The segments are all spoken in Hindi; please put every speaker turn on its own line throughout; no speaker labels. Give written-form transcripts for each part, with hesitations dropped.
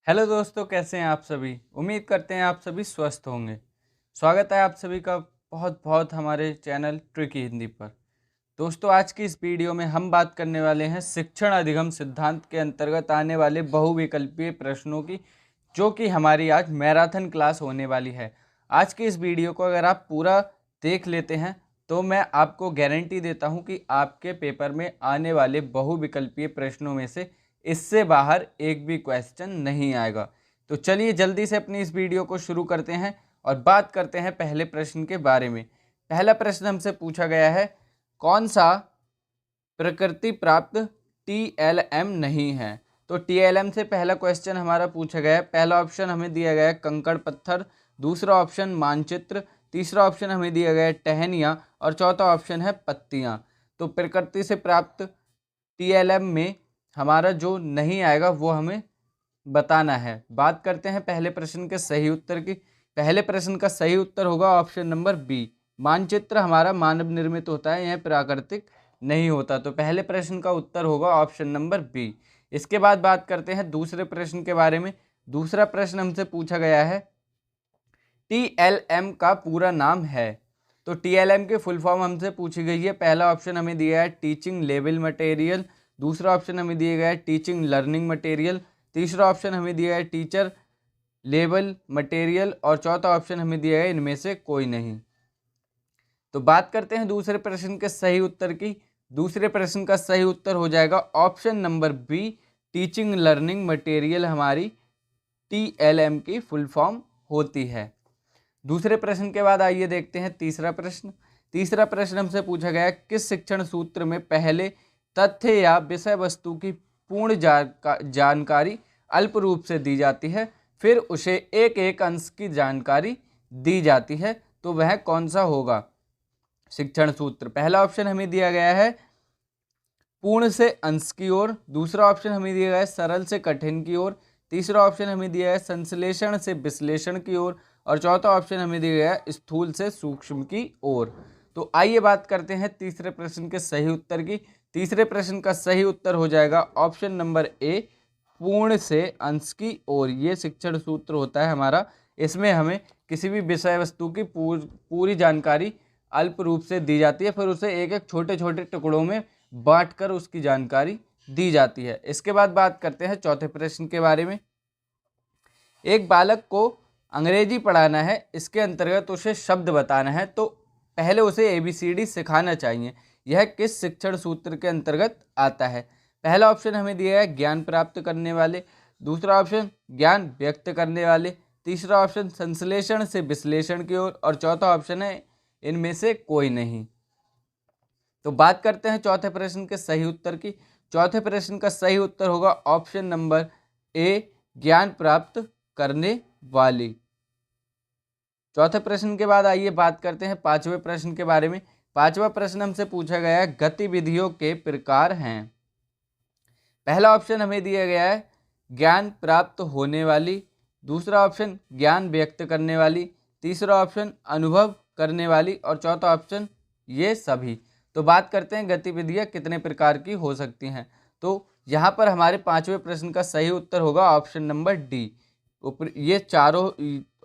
हेलो दोस्तों, कैसे हैं आप सभी। उम्मीद करते हैं आप सभी स्वस्थ होंगे। स्वागत है आप सभी का बहुत बहुत हमारे चैनल ट्रिकी हिंदी पर। दोस्तों, आज की इस वीडियो में हम बात करने वाले हैं शिक्षण अधिगम सिद्धांत के अंतर्गत आने वाले बहुविकल्पीय प्रश्नों की, जो कि हमारी आज मैराथन क्लास होने वाली है। आज की इस वीडियो को अगर आप पूरा देख लेते हैं तो मैं आपको गारंटी देता हूं कि आपके पेपर में आने वाले बहुविकल्पीय प्रश्नों में से इससे बाहर एक भी क्वेश्चन नहीं आएगा। तो चलिए जल्दी से अपनी इस वीडियो को शुरू करते हैं और बात करते हैं पहले प्रश्न के बारे में। पहला प्रश्न हमसे पूछा गया है, कौन सा प्रकृति प्राप्त टीएलएम नहीं है। तो टीएलएम से पहला क्वेश्चन हमारा पूछा गया है। पहला ऑप्शन हमें दिया गया है कंकड़ पत्थर, दूसरा ऑप्शन मानचित्र, तीसरा ऑप्शन हमें दिया गया है टहनियाँ और चौथा ऑप्शन है पत्तियाँ। तो प्रकृति से प्राप्त टीएलएम में हमारा जो नहीं आएगा वो हमें बताना है। बात करते हैं पहले प्रश्न के सही उत्तर की। पहले प्रश्न का सही उत्तर होगा ऑप्शन नंबर बी। मानचित्र हमारा मानव निर्मित होता है, यह प्राकृतिक नहीं होता। तो पहले प्रश्न का उत्तर होगा ऑप्शन नंबर बी। इसके बाद बात करते हैं दूसरे प्रश्न के बारे में। दूसरा प्रश्न हमसे पूछा गया है, टीएलएम का पूरा नाम है। तो टीएलएम की फुल फॉर्म हमसे पूछी गई है। पहला ऑप्शन हमें दिया है टीचिंग लेवल मटेरियल, दूसरा ऑप्शन हमें दिया गया है टीचिंग लर्निंग मटेरियल, तीसरा ऑप्शन हमें दिया है टीचर लेवल मटेरियल और चौथा ऑप्शन हमें दिया है इनमें से कोई नहीं। तो बात करते हैं दूसरे प्रश्न के सही उत्तर की। दूसरे प्रश्न का सही उत्तर हो जाएगा option number B. Teaching learning material हमारी टीएलएम की फुल फॉर्म होती है। दूसरे प्रश्न के बाद आइए देखते हैं तीसरा प्रश्न। तीसरा प्रश्न हमसे पूछा गया है, किस शिक्षण सूत्र में पहले तथ्य या विषय वस्तु की पूर्ण जानकारी अल्प रूप से दी जाती है, फिर उसे एक एक अंश की जानकारी दी जाती है, तो वह कौन सा होगा शिक्षण सूत्र। पहला ऑप्शन हमें दिया गया है पूर्ण से अंश की ओर, दूसरा ऑप्शन हमें दिया गया है सरल से कठिन की ओर, तीसरा ऑप्शन हमें दिया है संश्लेषण से विश्लेषण की ओर और चौथा ऑप्शन हमें दिया गया है स्थूल से सूक्ष्म की ओर। तो आइए बात करते हैं तीसरे प्रश्न के सही उत्तर की। तीसरे प्रश्न का सही उत्तर हो जाएगा ऑप्शन नंबर ए, पूर्ण से अंश की ओर। ये शिक्षण सूत्र होता है हमारा। इसमें हमें किसी भी विषय वस्तु की पूरी जानकारी अल्प रूप से दी जाती है, फिर उसे एक एक छोटे छोटे टुकड़ों में बांटकर उसकी जानकारी दी जाती है। इसके बाद बात करते हैं चौथे प्रश्न के बारे में। एक बालक को अंग्रेजी पढ़ाना है, इसके अंतर्गत उसे शब्द बताना है, तो पहले उसे ABCD सिखाना चाहिए। यह किस शिक्षण सूत्र के अंतर्गत आता है। पहला ऑप्शन हमें दिया है ज्ञान प्राप्त करने वाले, दूसरा ऑप्शन ज्ञान व्यक्त करने वाले, तीसरा ऑप्शन संश्लेषण से विश्लेषण की ओर और चौथा ऑप्शन है इनमें से कोई नहीं। तो बात करते हैं चौथे प्रश्न के सही उत्तर की। चौथे प्रश्न का सही उत्तर होगा ऑप्शन नंबर ए, ज्ञान प्राप्त करने वाली। चौथे प्रश्न के बाद आइए बात करते हैं पांचवें प्रश्न के बारे में। पांचवा प्रश्न हमसे पूछा गया है, गतिविधियों के प्रकार हैं। पहला ऑप्शन हमें दिया गया है ज्ञान प्राप्त होने वाली, दूसरा ऑप्शन ज्ञान व्यक्त करने वाली, तीसरा ऑप्शन अनुभव करने वाली और चौथा ऑप्शन ये सभी। तो बात करते हैं गतिविधियां कितने प्रकार की हो सकती हैं। तो यहाँ पर हमारे पांचवें प्रश्न का सही उत्तर होगा ऑप्शन नंबर डी। ये चारों,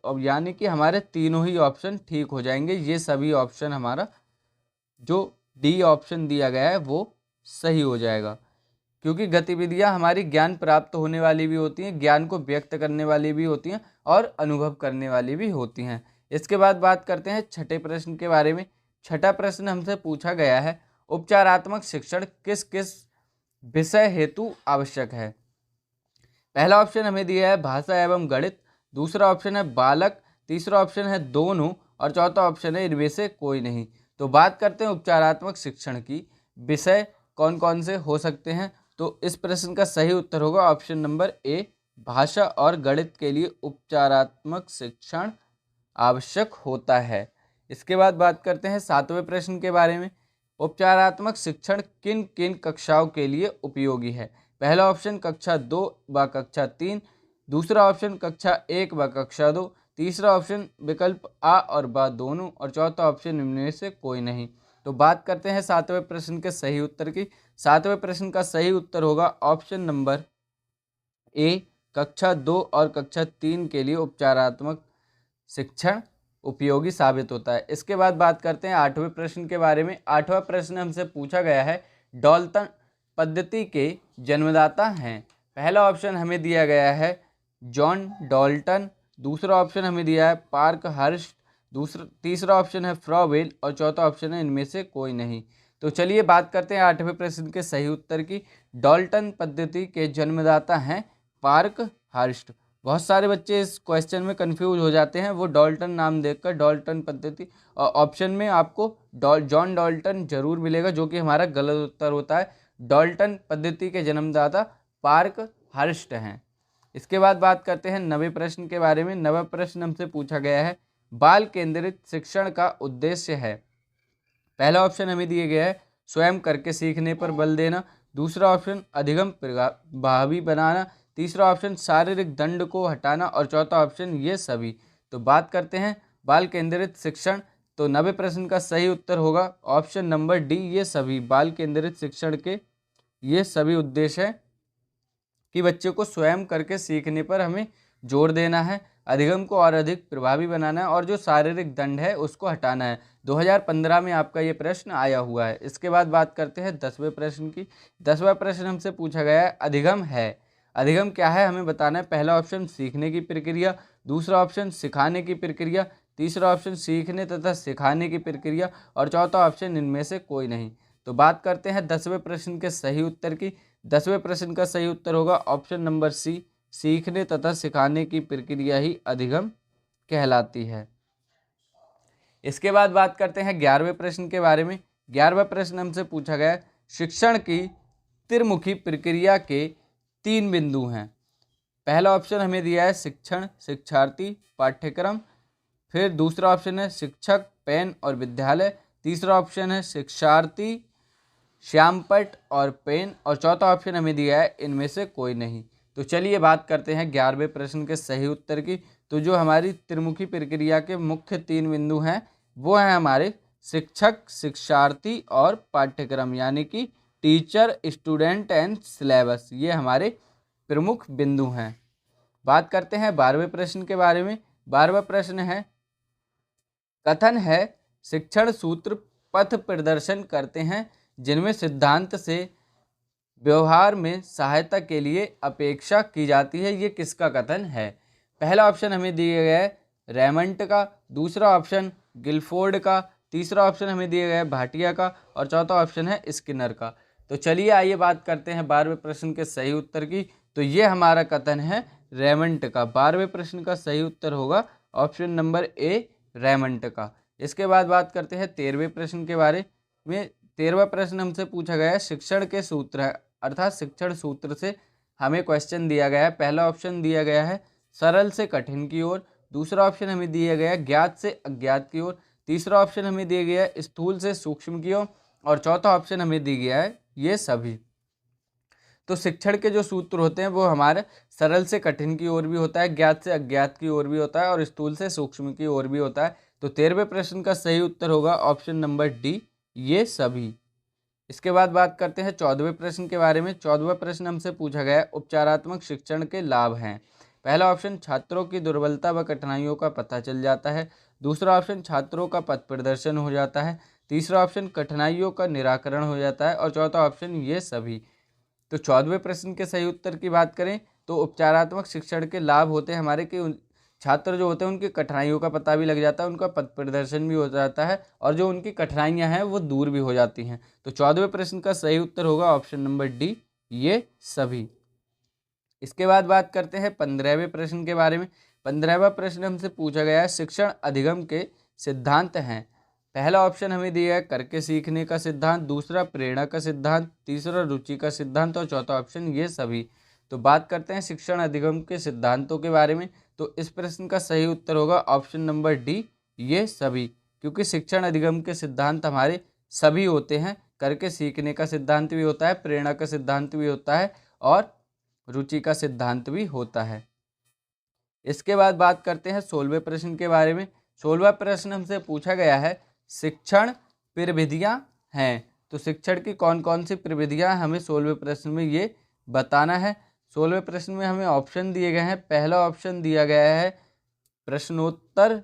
अब यानी कि हमारे तीनों ही ऑप्शन ठीक हो जाएंगे। ये सभी ऑप्शन हमारा जो डी ऑप्शन दिया गया है वो सही हो जाएगा, क्योंकि गतिविधियां हमारी ज्ञान प्राप्त होने वाली भी होती हैं, ज्ञान को व्यक्त करने वाली भी होती हैं और अनुभव करने वाली भी होती हैं। इसके बाद बात करते हैं छठे प्रश्न के बारे में। छठा प्रश्न हमसे पूछा गया है, उपचारात्मक शिक्षण किस किस विषय हेतु आवश्यक है। पहला ऑप्शन हमें दिया है भाषा एवं गणित, दूसरा ऑप्शन है बालक, तीसरा ऑप्शन है दोनों और चौथा ऑप्शन है इनमें से कोई नहीं। तो बात करते हैं उपचारात्मक शिक्षण की, विषय कौन कौन से हो सकते हैं। तो इस प्रश्न का सही उत्तर होगा ऑप्शन नंबर ए, भाषा और गणित के लिए उपचारात्मक शिक्षण आवश्यक होता है। इसके बाद बात करते हैं सातवें प्रश्न के बारे में। उपचारात्मक शिक्षण किन किन कक्षाओं के लिए उपयोगी है। पहला ऑप्शन कक्षा 2 व कक्षा 3, दूसरा ऑप्शन कक्षा 1 व कक्षा 2, तीसरा ऑप्शन विकल्प आ और बा दोनों और चौथा ऑप्शन इनमें से कोई नहीं। तो बात करते हैं सातवें प्रश्न के सही उत्तर की। सातवें प्रश्न का सही उत्तर होगा ऑप्शन नंबर ए, कक्षा 2 और कक्षा 3 के लिए उपचारात्मक शिक्षण उपयोगी साबित होता है। इसके बाद बात करते हैं 8वें प्रश्न के बारे में। 8वां प्रश्न हमसे पूछा गया है, डाल्टन पद्धति के जन्मदाता हैं। पहला ऑप्शन हमें दिया गया है जॉन डाल्टन, दूसरा ऑप्शन हमें दिया है पार्कहर्स्ट, तीसरा ऑप्शन है फ्रॉवेल और चौथा ऑप्शन है इनमें से कोई नहीं। तो चलिए बात करते हैं 8वें प्रश्न के सही उत्तर की। डाल्टन पद्धति के जन्मदाता हैं पार्कहर्स्ट। बहुत सारे बच्चे इस क्वेश्चन में कंफ्यूज हो जाते हैं, वो डाल्टन नाम देखकर डाल्टन पद्धति ऑप्शन में आपको जॉन डाल्टन जरूर मिलेगा, जो कि हमारा गलत उत्तर होता है। डाल्टन पद्धति के जन्मदाता पार्कहर्स्ट हैं। इसके बाद बात करते हैं 9वें प्रश्न के बारे में। 9वां प्रश्न हमसे पूछा गया है, बाल केंद्रित शिक्षण का उद्देश्य है। पहला ऑप्शन हमें दिया गया है स्वयं करके सीखने पर बल देना, दूसरा ऑप्शन अधिगम प्रभावी बनाना, तीसरा ऑप्शन शारीरिक दंड को हटाना और चौथा ऑप्शन ये सभी। तो बात करते हैं बाल केंद्रित शिक्षण। तो 90 प्रश्न का सही उत्तर होगा ऑप्शन नंबर डी, ये सभी। बाल केंद्रित शिक्षण के ये सभी उद्देश्य है कि बच्चे को स्वयं करके सीखने पर हमें जोर देना है, अधिगम को और अधिक प्रभावी बनाना है और जो शारीरिक दंड है उसको हटाना है। 2015 में आपका ये प्रश्न आया हुआ है। इसके बाद बात करते हैं 10वें प्रश्न की। 10वां प्रश्न हमसे पूछा गया है, अधिगम है। अधिगम क्या है हमें बताना है। पहला ऑप्शन सीखने की प्रक्रिया, दूसरा ऑप्शन सिखाने की प्रक्रिया, तीसरा ऑप्शन सीखने तथा सिखाने की प्रक्रिया और चौथा ऑप्शन इनमें से कोई नहीं। तो बात करते हैं 10वें प्रश्न के सही उत्तर की। 10वें प्रश्न का सही उत्तर होगा ऑप्शन नंबर सी, सीखने तथा सिखाने की प्रक्रिया ही अधिगम कहलाती है। इसके बाद बात करते हैं 11वें प्रश्न के बारे में। 11वां प्रश्न हमसे पूछा गया, शिक्षण की त्रिमुखी प्रक्रिया के 3 बिंदु हैं। पहला ऑप्शन हमें दिया है शिक्षण, शिक्षार्थी, पाठ्यक्रम, फिर दूसरा ऑप्शन है शिक्षक, पेन और विद्यालय, तीसरा ऑप्शन है शिक्षार्थी, श्यामपट्ट और पेन और चौथा ऑप्शन हमें दिया है इनमें से कोई नहीं। तो चलिए बात करते हैं 11वें प्रश्न के सही उत्तर की। तो जो हमारी त्रिमुखी प्रक्रिया के मुख्य 3 बिंदु हैं वो हैं हमारे शिक्षक, शिक्षार्थी और पाठ्यक्रम, यानी कि टीचर, स्टूडेंट एंड सिलेबस, ये हमारे प्रमुख बिंदु हैं। बात करते हैं 12वें प्रश्न के बारे में। 12वां प्रश्न है, कथन है शिक्षण सूत्र पथ प्रदर्शन करते हैं जिनमें सिद्धांत से व्यवहार में सहायता के लिए अपेक्षा की जाती है, ये किसका कथन है। पहला ऑप्शन हमें दिया गया है रेमंड का, दूसरा ऑप्शन गिलफोर्ड का, तीसरा ऑप्शन हमें दिया गया है भाटिया का और चौथा ऑप्शन है स्किनर का। तो चलिए आइए बात करते हैं 12वें प्रश्न के सही उत्तर की। तो ये हमारा कथन है रेमंड का। 12वें प्रश्न का सही उत्तर होगा ऑप्शन नंबर ए, रेमंड का। इसके बाद बात करते हैं 13वें प्रश्न के बारे में। 13वां प्रश्न हमसे पूछा गया है शिक्षण के सूत्र है, अर्थात शिक्षण सूत्र से हमें क्वेश्चन दिया गया है। पहला ऑप्शन दिया गया है सरल से कठिन की ओर, दूसरा ऑप्शन हमें दिया गया है ज्ञात से अज्ञात की ओर, तीसरा ऑप्शन हमें दिया गया है स्थूल से सूक्ष्म की ओर और चौथा ऑप्शन हमें दिया गया है ये सभी। तो शिक्षण के जो सूत्र होते हैं वो हमारे सरल से कठिन की ओर भी होता है, ज्ञात से अज्ञात की ओर भी होता है और स्थूल से सूक्ष्म की ओर भी होता है। तो 13वें प्रश्न का सही उत्तर होगा ऑप्शन नंबर डी, ये सभी। इसके बाद बात करते हैं 14वें प्रश्न के बारे में। 14वां प्रश्न हमसे पूछा गया है उपचारात्मक शिक्षण के लाभ हैं। पहला ऑप्शन छात्रों की दुर्बलता व कठिनाइयों का पता चल जाता है, दूसरा ऑप्शन छात्रों का पथ प्रदर्शन हो जाता है, तीसरा ऑप्शन कठिनाइयों का निराकरण हो जाता है और चौथा ऑप्शन ये सभी। तो 14वें प्रश्न के सही उत्तर की बात करें तो उपचारात्मक शिक्षण के लाभ होते हैं हमारे कि छात्र जो होते हैं उनकी कठिनाइयों का पता भी लग जाता है, उनका पथ प्रदर्शन भी हो जाता है और जो उनकी कठिनाइयां हैं वो दूर भी हो जाती हैं। तो 14वें प्रश्न का सही उत्तर होगा ऑप्शन नंबर डी, ये सभी। इसके बाद बात करते हैं 15वें प्रश्न के बारे में। 15वां प्रश्न हमसे पूछा गया है शिक्षण अधिगम के सिद्धांत हैं। पहला ऑप्शन हमें दिया है करके सीखने का सिद्धांत, दूसरा प्रेरणा का सिद्धांत, तीसरा रुचि का सिद्धांत और चौथा ऑप्शन ये सभी। तो बात करते हैं शिक्षण अधिगम के सिद्धांतों के बारे में। तो इस प्रश्न का सही उत्तर होगा ऑप्शन नंबर डी, ये सभी, क्योंकि शिक्षण अधिगम के सिद्धांत हमारे सभी होते हैं। करके सीखने का सिद्धांत भी होता है, प्रेरणा का सिद्धांत भी होता है और रुचि का सिद्धांत भी होता है। इसके बाद बात करते हैं 16वें प्रश्न के बारे में। 16वां प्रश्न हमसे पूछा गया है शिक्षण प्रविधियां हैं। तो शिक्षण की कौन कौन सी प्रविधियां हमें 16वें प्रश्न में ये बताना है। 16वें प्रश्न में हमें ऑप्शन दिए गए हैं। पहला ऑप्शन दिया गया है प्रश्नोत्तर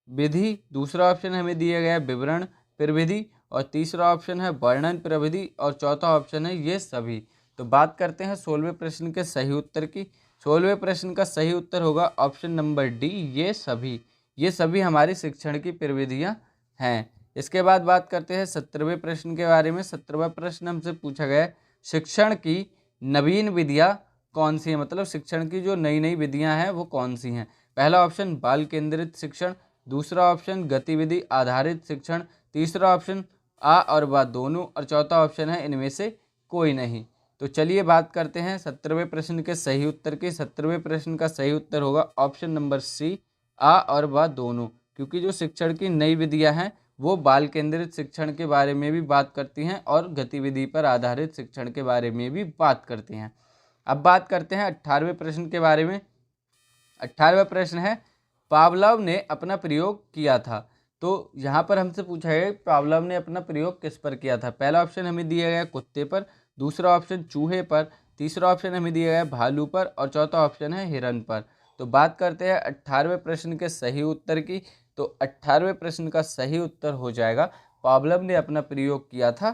विधि, दूसरा ऑप्शन हमें दिया गया है विवरण प्रविधि, और तीसरा ऑप्शन है वर्णन प्रविधि, और चौथा ऑप्शन है ये सभी। तो बात करते हैं 16वें प्रश्न के सही उत्तर की। 16वें प्रश्न का सही उत्तर होगा ऑप्शन नंबर डी, ये सभी। ये सभी हमारी शिक्षण की प्रविधियां हैं। इसके बाद बात करते हैं 17वें प्रश्न के बारे में। 17वां प्रश्न हमसे पूछा गया है शिक्षण की नवीन विधियां कौन सी हैं, मतलब शिक्षण की जो नई नई विधियां हैं वो कौन सी हैं। पहला ऑप्शन बाल केंद्रित शिक्षण, दूसरा ऑप्शन गतिविधि आधारित शिक्षण, तीसरा ऑप्शन आ और व दोनों, और चौथा ऑप्शन है इनमें से कोई नहीं। तो चलिए बात करते हैं 17वें प्रश्न के सही उत्तर की। 17वें प्रश्न का सही उत्तर होगा ऑप्शन नंबर सी, आ और व दोनों, क्योंकि जो शिक्षण की नई विधियां हैं वो बाल केंद्रित शिक्षण के बारे में भी बात करती हैं और गतिविधि पर आधारित शिक्षण के बारे में भी बात करती हैं। अब बात करते हैं 18वें प्रश्न के बारे में। 18वां प्रश्न है पावलोव ने अपना प्रयोग किया था। तो यहाँ पर हमसे पूछा है पावलोव ने अपना प्रयोग किस पर किया था। पहला ऑप्शन हमें दिया गया कुत्ते पर, दूसरा ऑप्शन चूहे पर, तीसरा ऑप्शन हमें दिया गया भालू पर, और चौथा ऑप्शन है हिरन पर। तो बात करते हैं 18वें प्रश्न के सही उत्तर की। तो 18वें प्रश्न का सही उत्तर हो जाएगा पावलोव ने अपना प्रयोग किया था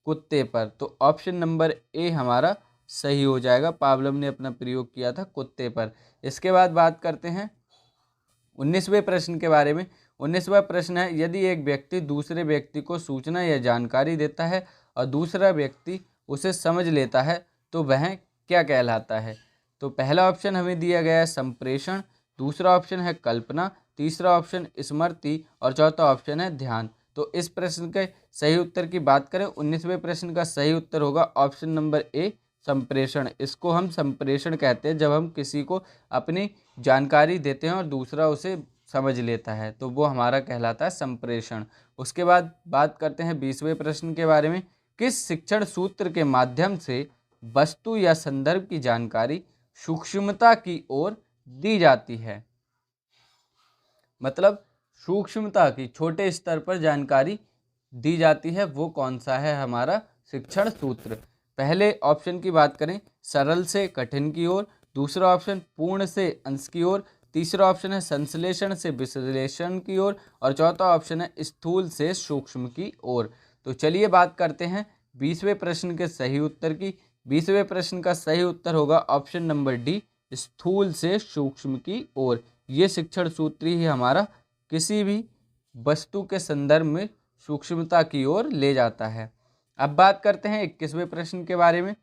कुत्ते पर। तो ऑप्शन नंबर ए हमारा सही हो जाएगा, पावलोव ने अपना प्रयोग किया था कुत्ते पर। इसके बाद बात करते हैं 19वें प्रश्न के बारे में। 19वां प्रश्न है यदि एक व्यक्ति दूसरे व्यक्ति को सूचना या जानकारी देता है और दूसरा व्यक्ति उसे समझ लेता है तो वह क्या कहलाता है। तो पहला ऑप्शन हमें दिया गया है संप्रेषण, दूसरा ऑप्शन है कल्पना, तीसरा ऑप्शन स्मृति, और चौथा ऑप्शन है ध्यान। तो इस प्रश्न के सही उत्तर की बात करें, 19वें प्रश्न का सही उत्तर होगा ऑप्शन नंबर ए संप्रेषण। इसको हम संप्रेषण कहते हैं जब हम किसी को अपनी जानकारी देते हैं और दूसरा उसे समझ लेता है, तो वो हमारा कहलाता है संप्रेषण। उसके बाद बात करते हैं 20वें प्रश्न के बारे में। किस शिक्षण सूत्र के माध्यम से वस्तु या संदर्भ की जानकारी सूक्ष्मता की ओर दी जाती है, मतलब सूक्ष्मता की छोटे स्तर पर जानकारी दी जाती है, वो कौन सा है हमारा शिक्षण सूत्र। पहले ऑप्शन की बात करें सरल से कठिन की ओर, दूसरा ऑप्शन पूर्ण से अंश की ओर, तीसरा ऑप्शन है संश्लेषण से विश्लेषण की ओर, और चौथा ऑप्शन है स्थूल से सूक्ष्म की ओर। तो चलिए बात करते हैं 20वें प्रश्न के सही उत्तर की। 20वें प्रश्न का सही उत्तर होगा ऑप्शन नंबर डी स्थूल से सूक्ष्म की ओर। ये शिक्षण सूत्र ही हमारा किसी भी वस्तु के संदर्भ में सूक्ष्मता की ओर ले जाता है। अब बात करते हैं 21वें प्रश्न के बारे में।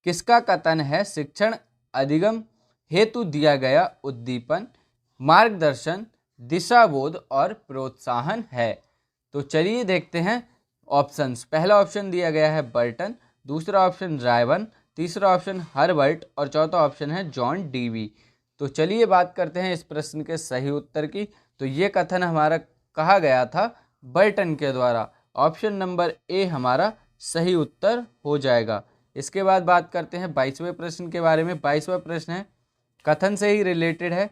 किसका कथन है शिक्षण अधिगम हेतु दिया गया उद्दीपन, मार्गदर्शन, दिशाबोध और प्रोत्साहन है। तो चलिए देखते हैं ऑप्शंस। पहला ऑप्शन दिया गया है बर्टन, दूसरा ऑप्शन रायबर्न, तीसरा ऑप्शन हर्बर्ट, और चौथा ऑप्शन है जॉन डीवी। तो चलिए बात करते हैं इस प्रश्न के सही उत्तर की। तो ये कथन हमारा कहा गया था बर्टन के द्वारा। ऑप्शन नंबर ए हमारा सही उत्तर हो जाएगा। इसके बाद बात करते हैं 22वें प्रश्न के बारे में। 22वां प्रश्न है कथन से ही रिलेटेड है।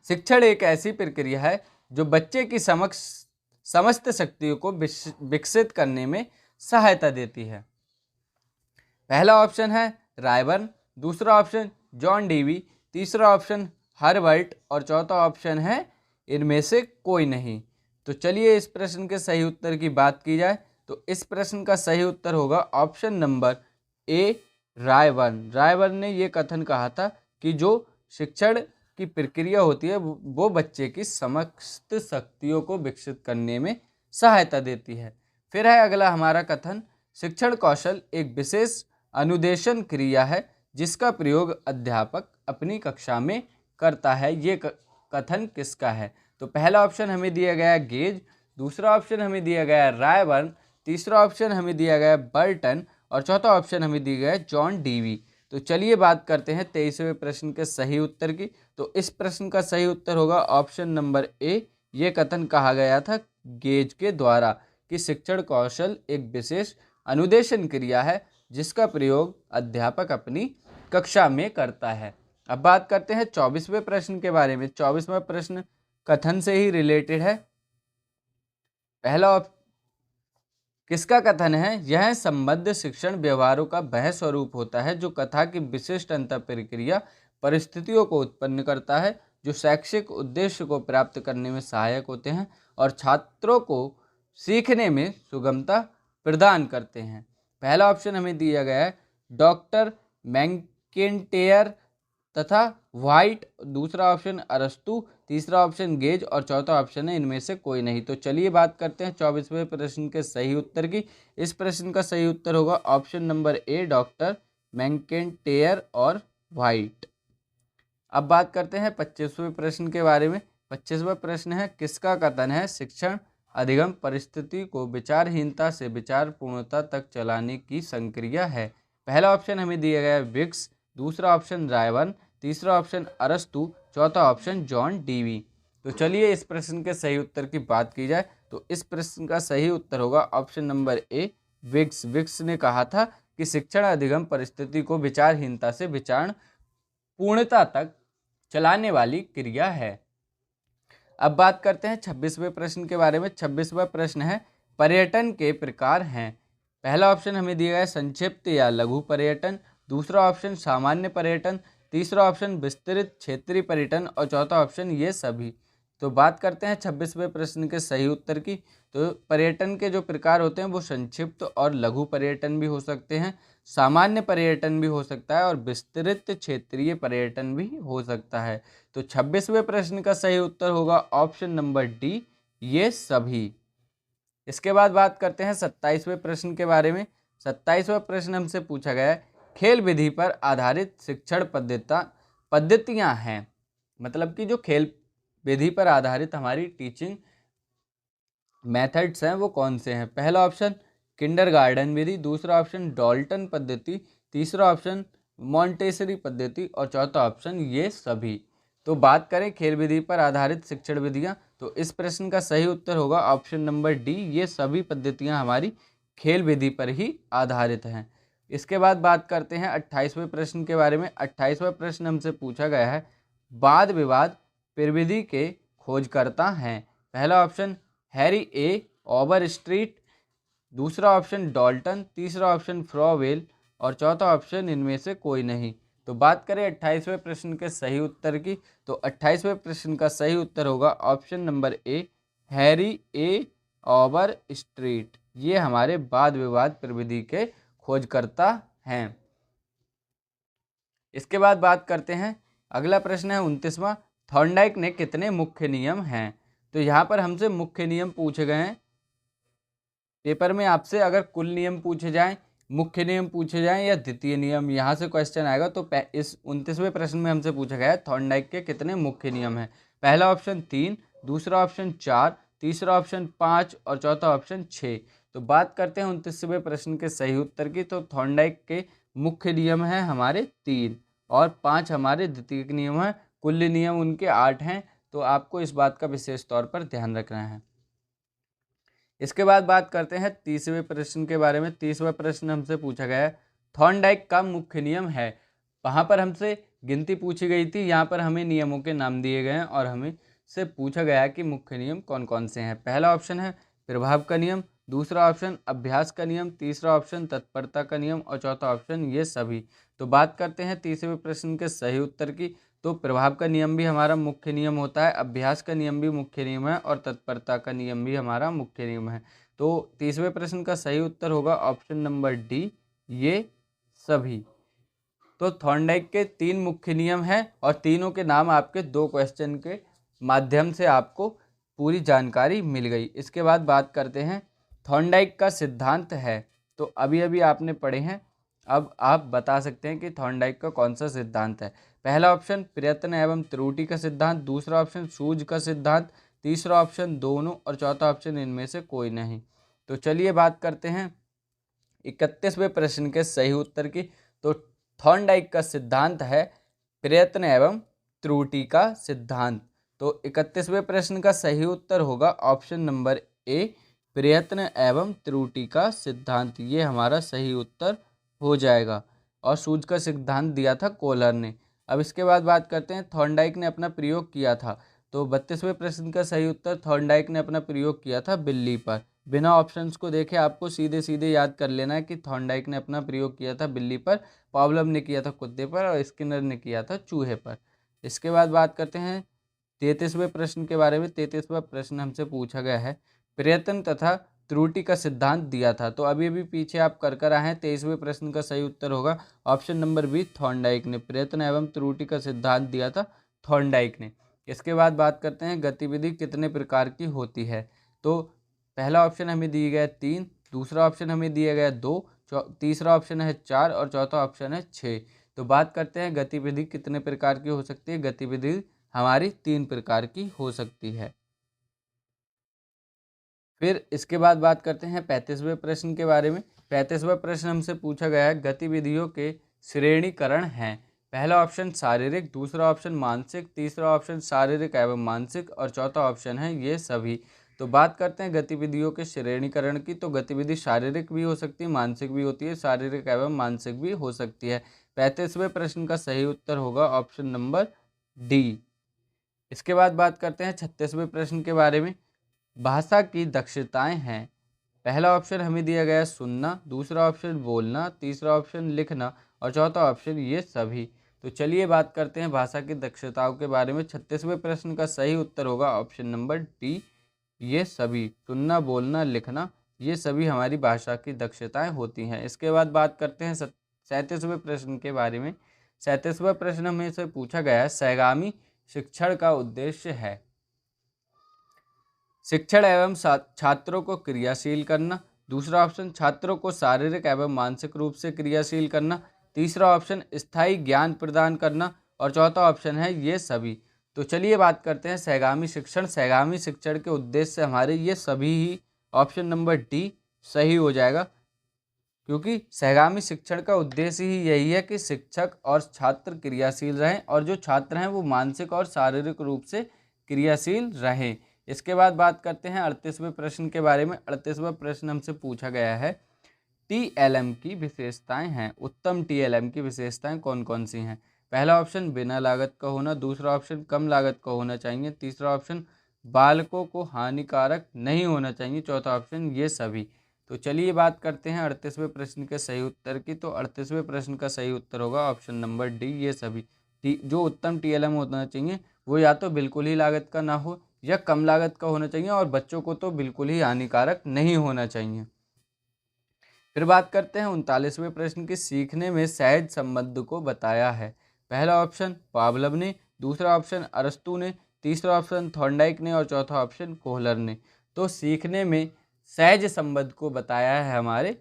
शिक्षण एक ऐसी प्रक्रिया है जो बच्चे की समस्त शक्तियों को विकसित करने में सहायता देती है। पहला ऑप्शन है रायबर्न, दूसरा ऑप्शन जॉन डीवी, तीसरा ऑप्शन हर्बर्ट, और चौथा ऑप्शन है इनमें से कोई नहीं। तो चलिए इस प्रश्न के सही उत्तर की बात की जाए तो इस प्रश्न का सही उत्तर होगा ऑप्शन नंबर ए रायबर्न। रायबर्न ने ये कथन कहा था कि जो शिक्षण की प्रक्रिया होती है वो बच्चे की समस्त शक्तियों को विकसित करने में सहायता देती है। फिर है अगला हमारा कथन शिक्षण कौशल एक विशेष अनुदेशन क्रिया है जिसका प्रयोग अध्यापक अपनी कक्षा में करता है। ये कथन किसका है। तो पहला ऑप्शन हमें दिया गया है गेज, दूसरा ऑप्शन हमें दिया गया है रायबर्न, तीसरा ऑप्शन हमें दिया गया है बर्टन, और चौथा ऑप्शन हमें दिया गया है जॉन डीवी। तो चलिए बात करते हैं 23वें प्रश्न के सही उत्तर की। तो इस प्रश्न का सही उत्तर होगा ऑप्शन नंबर ए। ये कथन कहा गया था गेज के द्वारा कि शिक्षण कौशल एक विशेष अनुदेशन क्रिया है जिसका प्रयोग अध्यापक अपनी कक्षा में करता है। अब बात करते हैं 24वें प्रश्न के बारे में। 24वां प्रश्न कथन से ही रिलेटेड है। किसका कथन है? यह संबद्ध शिक्षण व्यवहारों का वह स्वरूप होता है जो कथा की विशिष्ट अंतःप्रक्रिया परिस्थितियों को उत्पन्न करता है, जो शैक्षिक उद्देश्य को प्राप्त करने में सहायक होते हैं और छात्रों को सीखने में सुगमता प्रदान करते हैं। पहला ऑप्शन हमें दिया गया है डॉक्टर मैकेंटेयर तथा व्हाइट, दूसरा ऑप्शन अरस्तु, तीसरा ऑप्शन गेज और चौथा ऑप्शन है इनमें से कोई नहीं। तो चलिए बात करते हैं 24वें प्रश्न के सही उत्तर की। इस प्रश्न का सही उत्तर होगा ऑप्शन नंबर ए डॉक्टर मैकेंटेयर और व्हाइट। अब बात करते हैं 25वें प्रश्न के बारे में। 25वां प्रश्न है किसका कथन है शिक्षण अधिगम परिस्थिति को विचारहीनता से विचारपूर्णता तक चलाने की संक्रिया है। पहला ऑप्शन हमें दिया गया है विक्स, दूसरा ऑप्शन रायवन, तीसरा ऑप्शन अरस्तु, चौथा ऑप्शन जॉन डीवी। तो चलिए इस प्रश्न के सही उत्तर की बात की जाए तो इस प्रश्न का सही उत्तर होगा option number A Vicks. Vicks ने कहा था कि शिक्षण अधिगम परिस्थिति को विचारहीनता से विचार पूर्णता तक चलाने वाली क्रिया है। अब बात करते हैं 26वें प्रश्न के बारे में। 26वां प्रश्न है पर्यटन के प्रकार हैं। पहला ऑप्शन हमें दिया है संक्षिप्त या लघु पर्यटन, दूसरा ऑप्शन सामान्य पर्यटन, तीसरा ऑप्शन विस्तृत क्षेत्रीय पर्यटन और चौथा ऑप्शन ये सभी। तो बात करते हैं 26वें प्रश्न के सही उत्तर की। तो पर्यटन के जो प्रकार होते हैं वो संक्षिप्त और लघु पर्यटन भी हो सकते हैं, सामान्य पर्यटन भी हो सकता है और विस्तृत क्षेत्रीय पर्यटन भी हो सकता है। तो 26वें प्रश्न का सही उत्तर होगा ऑप्शन नंबर डी ये सभी। इसके बाद बात करते हैं 27वें प्रश्न के बारे में। 27वां प्रश्न हमसे पूछा गया है खेल विधि पर आधारित शिक्षण पद्धतियाँ हैं, मतलब कि जो खेल विधि पर आधारित हमारी टीचिंग मेथड्स हैं वो कौन से हैं। पहला ऑप्शन किंडरगार्टन विधि, दूसरा ऑप्शन डॉल्टन पद्धति, तीसरा ऑप्शन मॉन्टेसरी पद्धति और चौथा ऑप्शन ये सभी। तो बात करें खेल विधि पर आधारित शिक्षण विधियाँ तो इस प्रश्न का सही उत्तर होगा ऑप्शन नंबर डी ये सभी पद्धतियाँ हमारी खेल विधि पर ही आधारित हैं। इसके बाद बात करते हैं 28वें प्रश्न के बारे में। 28वां प्रश्न हमसे पूछा गया है वाद विवाद प्रविधि के खोजकर्ता हैं। पहला ऑप्शन हैरी ए ओवरस्ट्रीट, दूसरा ऑप्शन डॉल्टन, तीसरा ऑप्शन फ्रॉवेल और चौथा ऑप्शन इनमें से कोई नहीं। तो बात करें 28वें प्रश्न के सही उत्तर की तो 28वें प्रश्न का सही उत्तर होगा ऑप्शन नंबर ए हैरी ए ओवरस्ट्रीट। ये हमारे वाद विवाद प्रविधि के खोजकर्ता हैं। इसके बाद बात करते हैं अगला प्रश्न है 29वां थॉर्नडाइक ने कितने मुख्य नियम हैं। तो यहाँ पर हमसे मुख्य नियम पूछे गए हैं। पेपर में आपसे अगर कुल नियम पूछे जाएं, मुख्य नियम पूछे जाएं या द्वितीय नियम, यहाँ से क्वेश्चन आएगा। तो इस 29वें प्रश्न में हमसे पूछा गया है थॉर्नडाइक के कितने मुख्य नियम हैं। पहला ऑप्शन 3, दूसरा ऑप्शन 4, तीसरा ऑप्शन 5 और चौथा ऑप्शन 6। तो बात करते हैं 29वें प्रश्न के सही उत्तर की। तो थॉर्नडाइक के मुख्य नियम हैं हमारे 3 और 5 हमारे द्वितीय नियम हैं। कुल नियम उनके 8 हैं। तो आपको इस बात का विशेष तौर पर ध्यान रखना है। इसके बाद बात करते हैं 30वें प्रश्न के बारे में। 30वां प्रश्न हमसे पूछा गया है थॉर्नडाइक का मुख्य नियम है। वहाँ पर हमसे गिनती पूछी गई थी, यहाँ पर हमें नियमों के नाम दिए गए हैं और हमें से पूछा गया है कि मुख्य नियम कौन कौन से हैं। पहला ऑप्शन है प्रभाव का नियम, दूसरा ऑप्शन अभ्यास का नियम, तीसरा ऑप्शन तत्परता का नियम और चौथा ऑप्शन ये सभी। तो बात करते हैं 30वें प्रश्न के सही उत्तर की। तो प्रभाव का नियम भी हमारा मुख्य नियम होता है, अभ्यास का नियम भी मुख्य नियम है और तत्परता का नियम भी हमारा मुख्य नियम है। तो 30वें प्रश्न का सही उत्तर होगा ऑप्शन नंबर डी ये सभी। तो थॉर्नडाइक के 3 मुख्य नियम हैं और तीनों के नाम आपके 2 क्वेश्चन के माध्यम से आपको पूरी जानकारी मिल गई। इसके बाद बात करते हैं थॉर्नडाइक का सिद्धांत है। तो अभी अभी आपने पढ़े हैं, अब आप बता सकते हैं कि थॉर्नडाइक का कौन सा सिद्धांत है। पहला ऑप्शन प्रयत्न एवं त्रुटि का सिद्धांत, दूसरा ऑप्शन सूझ का सिद्धांत, तीसरा ऑप्शन दोनों और चौथा ऑप्शन इनमें से कोई नहीं। तो चलिए बात करते हैं 31वें प्रश्न के सही उत्तर की। तो थॉर्नडाइक का सिद्धांत है प्रयत्न एवं त्रुटि का सिद्धांत। तो 31वें प्रश्न का सही उत्तर होगा ऑप्शन नंबर ए प्रयत्न एवं त्रुटि का सिद्धांत। ये हमारा सही उत्तर हो जाएगा और सूझ का सिद्धांत दिया था कोहलर ने। अब इसके बाद बात करते हैं थॉर्नडाइक ने अपना प्रयोग किया था। तो 32वें प्रश्न का सही उत्तर थॉर्नडाइक ने अपना प्रयोग किया था बिल्ली पर। बिना ऑप्शंस को देखे आपको सीधे सीधे याद कर लेना है कि थॉर्नडाइक ने अपना प्रयोग किया था बिल्ली पर, पावलोव ने किया था कुत्ते पर और स्किनर ने किया था चूहे पर। इसके बाद बात करते हैं 33वें प्रश्न के बारे में। 33वां प्रश्न हमसे पूछा गया है, प्रयत्न तथा त्रुटि का सिद्धांत दिया था। तो अभी अभी पीछे आप कर आए हैं। 23वें प्रश्न का सही उत्तर होगा ऑप्शन नंबर बी, थॉर्नडाइक ने प्रयत्न एवं त्रुटि का सिद्धांत दिया था थॉर्नडाइक ने। इसके बाद बात करते हैं गतिविधि कितने प्रकार की होती है। तो पहला ऑप्शन हमें दिया गया 3, दूसरा ऑप्शन हमें दिया गया 2, तीसरा ऑप्शन है 4 और चौथा ऑप्शन है 6। तो बात करते हैं गतिविधि कितने प्रकार की हो सकती है। गतिविधि हमारी 3 प्रकार की हो सकती है। फिर इसके बाद बात करते हैं 35वें प्रश्न के बारे में। 35वां प्रश्न हमसे पूछा गया है, गतिविधियों के श्रेणीकरण हैं। पहला ऑप्शन शारीरिक, दूसरा ऑप्शन मानसिक, तीसरा ऑप्शन शारीरिक एवं मानसिक और चौथा ऑप्शन है ये सभी। तो बात करते हैं गतिविधियों के श्रेणीकरण की। तो गतिविधि शारीरिक भी हो सकती है, मानसिक भी होती है, शारीरिक एवं मानसिक भी हो सकती है। 35वें प्रश्न का सही उत्तर होगा ऑप्शन नंबर डी। इसके बाद बात करते हैं 36वें प्रश्न के बारे में। भाषा की दक्षताएं हैं। पहला ऑप्शन हमें दिया गया है सुनना, दूसरा ऑप्शन बोलना, तीसरा ऑप्शन लिखना और चौथा ऑप्शन ये सभी। तो चलिए बात करते हैं भाषा की दक्षताओं के बारे में। 36वें प्रश्न का सही उत्तर होगा ऑप्शन नंबर डी, ये सभी। सुनना, बोलना, लिखना, ये सभी हमारी भाषा की दक्षताएं होती हैं। इसके बाद बात करते हैं 37वें प्रश्न के बारे में। 37वां प्रश्न हमें से पूछा गया है, सहगामी शिक्षण का उद्देश्य है शिक्षण एवं छात्रों को क्रियाशील करना, दूसरा ऑप्शन छात्रों को शारीरिक एवं मानसिक रूप से क्रियाशील करना, तीसरा ऑप्शन स्थायी ज्ञान प्रदान करना और चौथा ऑप्शन है ये सभी। तो चलिए बात करते हैं सहगामी शिक्षण। सहगामी शिक्षण के उद्देश्य से हमारे ये सभी ही ऑप्शन नंबर डी सही हो जाएगा, क्योंकि सहगामी शिक्षण का उद्देश्य ही यही है कि शिक्षक और छात्र क्रियाशील रहें और जो छात्र हैं वो मानसिक और शारीरिक रूप से क्रियाशील रहें। इसके बाद बात करते हैं 38वें प्रश्न के बारे में। 38वां प्रश्न हमसे पूछा गया है, टीएलएम की विशेषताएं हैं। उत्तम टीएलएम की विशेषताएं कौन कौन सी हैं। पहला ऑप्शन बिना लागत का होना, दूसरा ऑप्शन कम लागत का होना चाहिए, तीसरा ऑप्शन बालकों को हानिकारक नहीं होना चाहिए, चौथा ऑप्शन ये सभी। तो चलिए बात करते हैं 38वें प्रश्न के सही उत्तर की। तो 38वें प्रश्न का सही उत्तर होगा ऑप्शन नंबर डी, ये सभी। जो उत्तम टीएलएम होना चाहिए वो या तो बिल्कुल ही लागत का ना हो या कम लागत का होना चाहिए और बच्चों को तो बिल्कुल ही हानिकारक नहीं होना चाहिए। फिर बात करते हैं 39वें प्रश्न की, सीखने में सहज संबंध को बताया है। पहला ऑप्शन पावलव ने, दूसरा ऑप्शन अरस्तु ने, तीसरा ऑप्शन थॉर्नडाइक ने और चौथा ऑप्शन कोहलर ने। तो सीखने में सहज संबंध को बताया है हमारे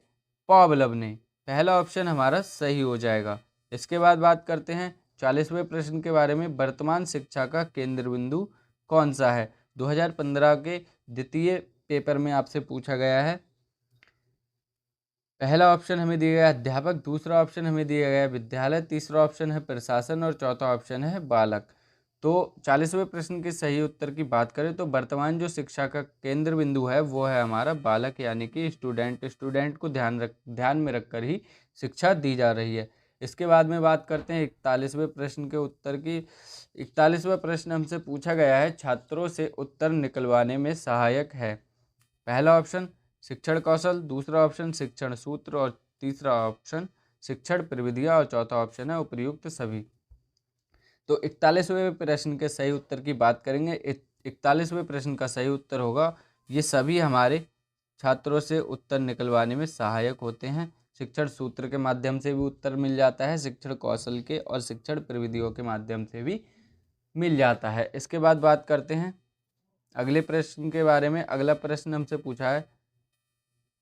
पावलव ने। पहला ऑप्शन हमारा सही हो जाएगा। इसके बाद बात करते हैं 40वें प्रश्न के बारे में। वर्तमान शिक्षा का केंद्र बिंदु कौन सा है। 2015 के द्वितीय पेपर में आपसे पूछा गया है। पहला ऑप्शन हमें दिया गया है अध्यापक, दूसरा ऑप्शन हमें दिया गया है विद्यालय, तीसरा ऑप्शन है प्रशासन और चौथा ऑप्शन है बालक। तो 40वें प्रश्न के सही उत्तर की बात करें तो वर्तमान जो शिक्षा का केंद्र बिंदु है वो है हमारा बालक, यानी कि स्टूडेंट को ध्यान में रखकर ही शिक्षा दी जा रही है। इसके बाद में बात करते हैं 41वें प्रश्न के उत्तर की। 41वां प्रश्न हमसे पूछा गया है, छात्रों से उत्तर निकलवाने में सहायक है। पहला ऑप्शन शिक्षण कौशल, दूसरा ऑप्शन शिक्षण सूत्र और तीसरा ऑप्शन शिक्षण प्रविधियाँ और चौथा ऑप्शन है उपर्युक्त सभी। तो 41वें प्रश्न के सही उत्तर की बात करेंगे। 41वें प्रश्न का सही उत्तर होगा ये सभी हमारे छात्रों से उत्तर निकलवाने में सहायक होते हैं। शिक्षण सूत्र के माध्यम से भी उत्तर मिल जाता है, शिक्षण कौशल के और शिक्षण प्रविधियों के माध्यम से भी मिल जाता है। इसके बाद बात करते हैं अगले प्रश्न के बारे में। अगला प्रश्न हमसे पूछा है,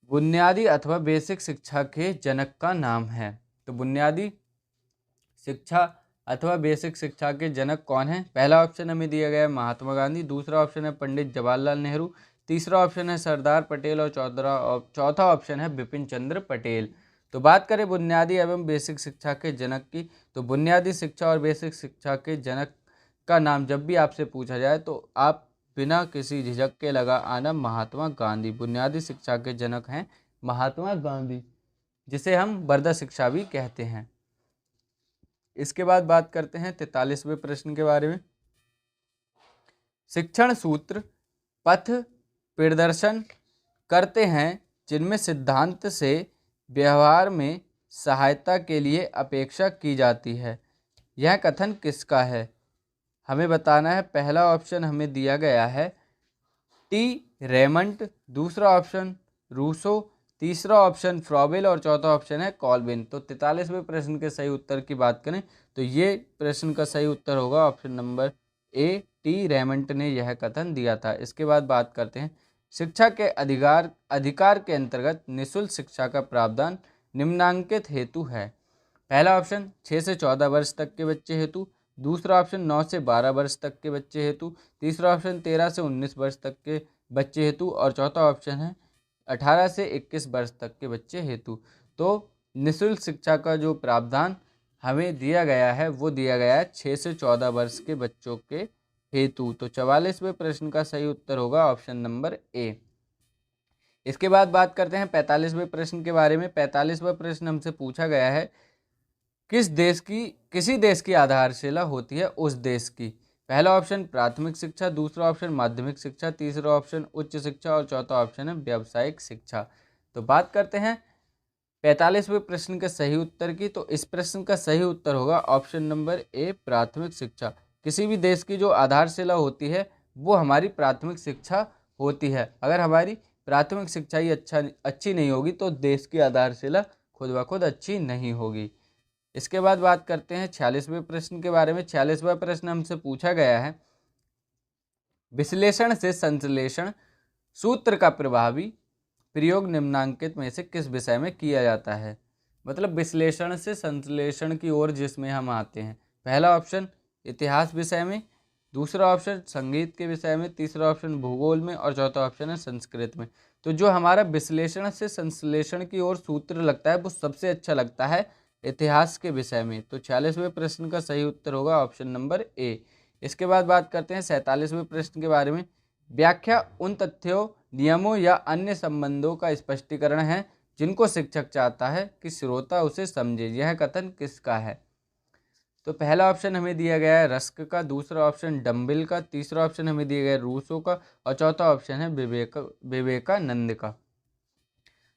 बुनियादी अथवा बेसिक शिक्षा के जनक का नाम है। तो बुनियादी शिक्षा अथवा बेसिक शिक्षा के जनक कौन है। पहला ऑप्शन हमें दिया गया है महात्मा गांधी, दूसरा ऑप्शन है पंडित जवाहरलाल नेहरू, तीसरा ऑप्शन है सरदार पटेल और चौथा ऑप्शन है बिपिन चंद्र पटेल। तो बात करें बुनियादी एवं बेसिक शिक्षा के जनक की, तो बुनियादी शिक्षा और बेसिक शिक्षा के जनक का नाम जब भी आपसे पूछा जाए तो आप बिना किसी झिझक के लगा आना महात्मा गांधी। बुनियादी शिक्षा के जनक हैं महात्मा गांधी, जिसे हम वर्धा शिक्षा भी कहते हैं। इसके बाद बात करते हैं 43वें प्रश्न के बारे में। शिक्षण सूत्र, पथ प्रदर्शन करते हैं जिनमें सिद्धांत से व्यवहार में सहायता के लिए अपेक्षा की जाती है। यह कथन किसका है? हमें बताना है। पहला ऑप्शन हमें दिया गया है टी रेमंड, दूसरा ऑप्शन रूसो, तीसरा ऑप्शन फ्रॉबेल और चौथा ऑप्शन है कॉल्विन। तो 43वें प्रश्न के सही उत्तर की बात करें तो ये प्रश्न का सही उत्तर होगा ऑप्शन नंबर ए, टी रेमंड ने यह कथन दिया था। इसके बाद बात करते हैं शिक्षा के अधिकार के अंतर्गत निःशुल्क शिक्षा का प्रावधान निम्नांकित हेतु है। पहला ऑप्शन 6 से 14 वर्ष तक के बच्चे हेतु, दूसरा ऑप्शन 9 से 12 वर्ष तक के बच्चे हेतु, तीसरा ऑप्शन 13 से 19 वर्ष तक के बच्चे हेतु और चौथा ऑप्शन है 18 से 21 वर्ष तक के बच्चे हेतु। तो निःशुल्क शिक्षा का जो प्रावधान हमें दिया गया है वो दिया गया है 6 से 14 वर्ष के बच्चों के हेतु। तो 44वें प्रश्न का सही उत्तर होगा ऑप्शन नंबर ए। इसके बाद बात करते हैं 45वें प्रश्न के बारे में। 45वां प्रश्न हमसे पूछा गया है किसी देश की आधारशिला होती है उस देश की। पहला ऑप्शन प्राथमिक शिक्षा, दूसरा ऑप्शन माध्यमिक शिक्षा, तीसरा ऑप्शन उच्च शिक्षा और चौथा ऑप्शन है व्यावसायिक शिक्षा। तो बात करते हैं 45वें प्रश्न के सही उत्तर की। तो इस प्रश्न का सही उत्तर होगा ऑप्शन नंबर ए, प्राथमिक शिक्षा। किसी भी देश की जो आधारशिला होती है वो हमारी प्राथमिक शिक्षा होती है। अगर हमारी प्राथमिक शिक्षा ही अच्छी नहीं होगी तो देश की आधारशिला खुद ब खुद अच्छी नहीं होगी। इसके बाद बात करते हैं 46वें प्रश्न के बारे में। 46वां प्रश्न हमसे पूछा गया है विश्लेषण से संश्लेषण सूत्र का प्रभावी प्रयोग निम्नांकित में से किस विषय में किया जाता है। मतलब विश्लेषण से संश्लेषण की ओर जिसमें हम आते हैं। पहला ऑप्शन इतिहास विषय में, दूसरा ऑप्शन संगीत के विषय में, तीसरा ऑप्शन भूगोल में और चौथा ऑप्शन है संस्कृत में। तो जो हमारा विश्लेषण से संश्लेषण की ओर सूत्र लगता है वो सबसे अच्छा लगता है इतिहास के विषय में। तो 46वें प्रश्न का सही उत्तर होगा ऑप्शन नंबर ए। इसके बाद बात करते हैं 47वें प्रश्न के बारे में। व्याख्या उन तथ्यों, नियमों या अन्य संबंधों का स्पष्टीकरण है जिनको शिक्षक चाहता है कि श्रोता उसे समझे। यह कथन किसका है? तो पहला ऑप्शन हमें दिया गया है रस्क का, दूसरा ऑप्शन डम्बिल का, तीसरा ऑप्शन हमें दिया गया है रूसो का और चौथा ऑप्शन है विवेकानंद का।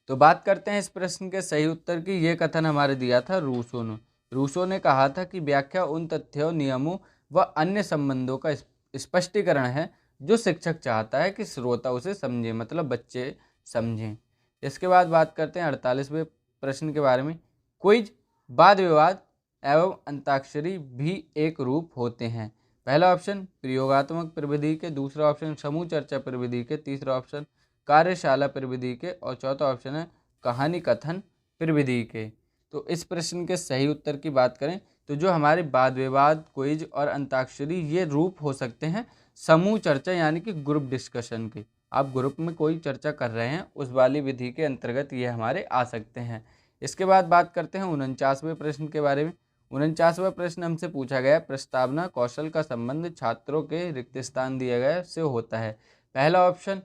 तो बात करते हैं इस प्रश्न के सही उत्तर की। ये कथन हमारे दिया था रूसो ने। रूसो ने कहा था कि व्याख्या उन तथ्यों, नियमों व अन्य संबंधों का स्पष्टीकरण है जो शिक्षक चाहता है कि श्रोता उसे समझे, मतलब बच्चे समझें। इसके बाद बात करते हैं 48वें प्रश्न के बारे में। क्विज, वाद विवाद एवं अंताक्षरी भी एक रूप होते हैं। पहला ऑप्शन प्रयोगात्मक प्रविधि के, दूसरा ऑप्शन समूह चर्चा प्रविधि के, तीसरा ऑप्शन कार्यशाला प्रविधि के और चौथा ऑप्शन है कहानी कथन प्रविधि के। तो इस प्रश्न के सही उत्तर की बात करें तो जो हमारे वाद विवाद, क्विज और अंताक्षरी ये रूप हो सकते हैं समूह चर्चा यानी कि ग्रुप डिस्कशन के। आप ग्रुप में कोई चर्चा कर रहे हैं उस वाली विधि के अंतर्गत ये हमारे आ सकते हैं। इसके बाद बात करते हैं 49वें प्रश्न के बारे में। 49वां प्रश्न हमसे पूछा गया प्रस्तावना कौशल का संबंध छात्रों के रिक्त स्थान दिए गए से होता है। पहला ऑप्शन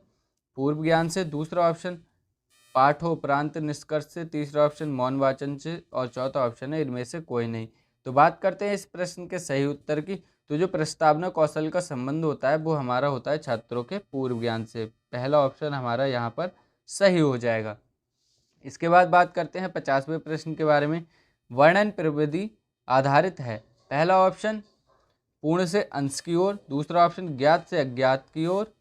पूर्व ज्ञान से, दूसरा ऑप्शन पाठोपरांत निष्कर्ष से, तीसरा ऑप्शन मौन वाचन से और चौथा ऑप्शन है इनमें से कोई नहीं। तो बात करते हैं इस प्रश्न के सही उत्तर की। तो जो प्रस्तावना कौशल का संबंध होता है वो हमारा होता है छात्रों के पूर्व ज्ञान से। पहला ऑप्शन हमारा यहाँ पर सही हो जाएगा। इसके बाद बात करते हैं 50वें प्रश्न के बारे में। वर्णन प्रविधि आधारित है। पहला ऑप्शन पूर्ण से अंश की ओर, दूसरा ऑप्शन ज्ञात से अज्ञात की ओर,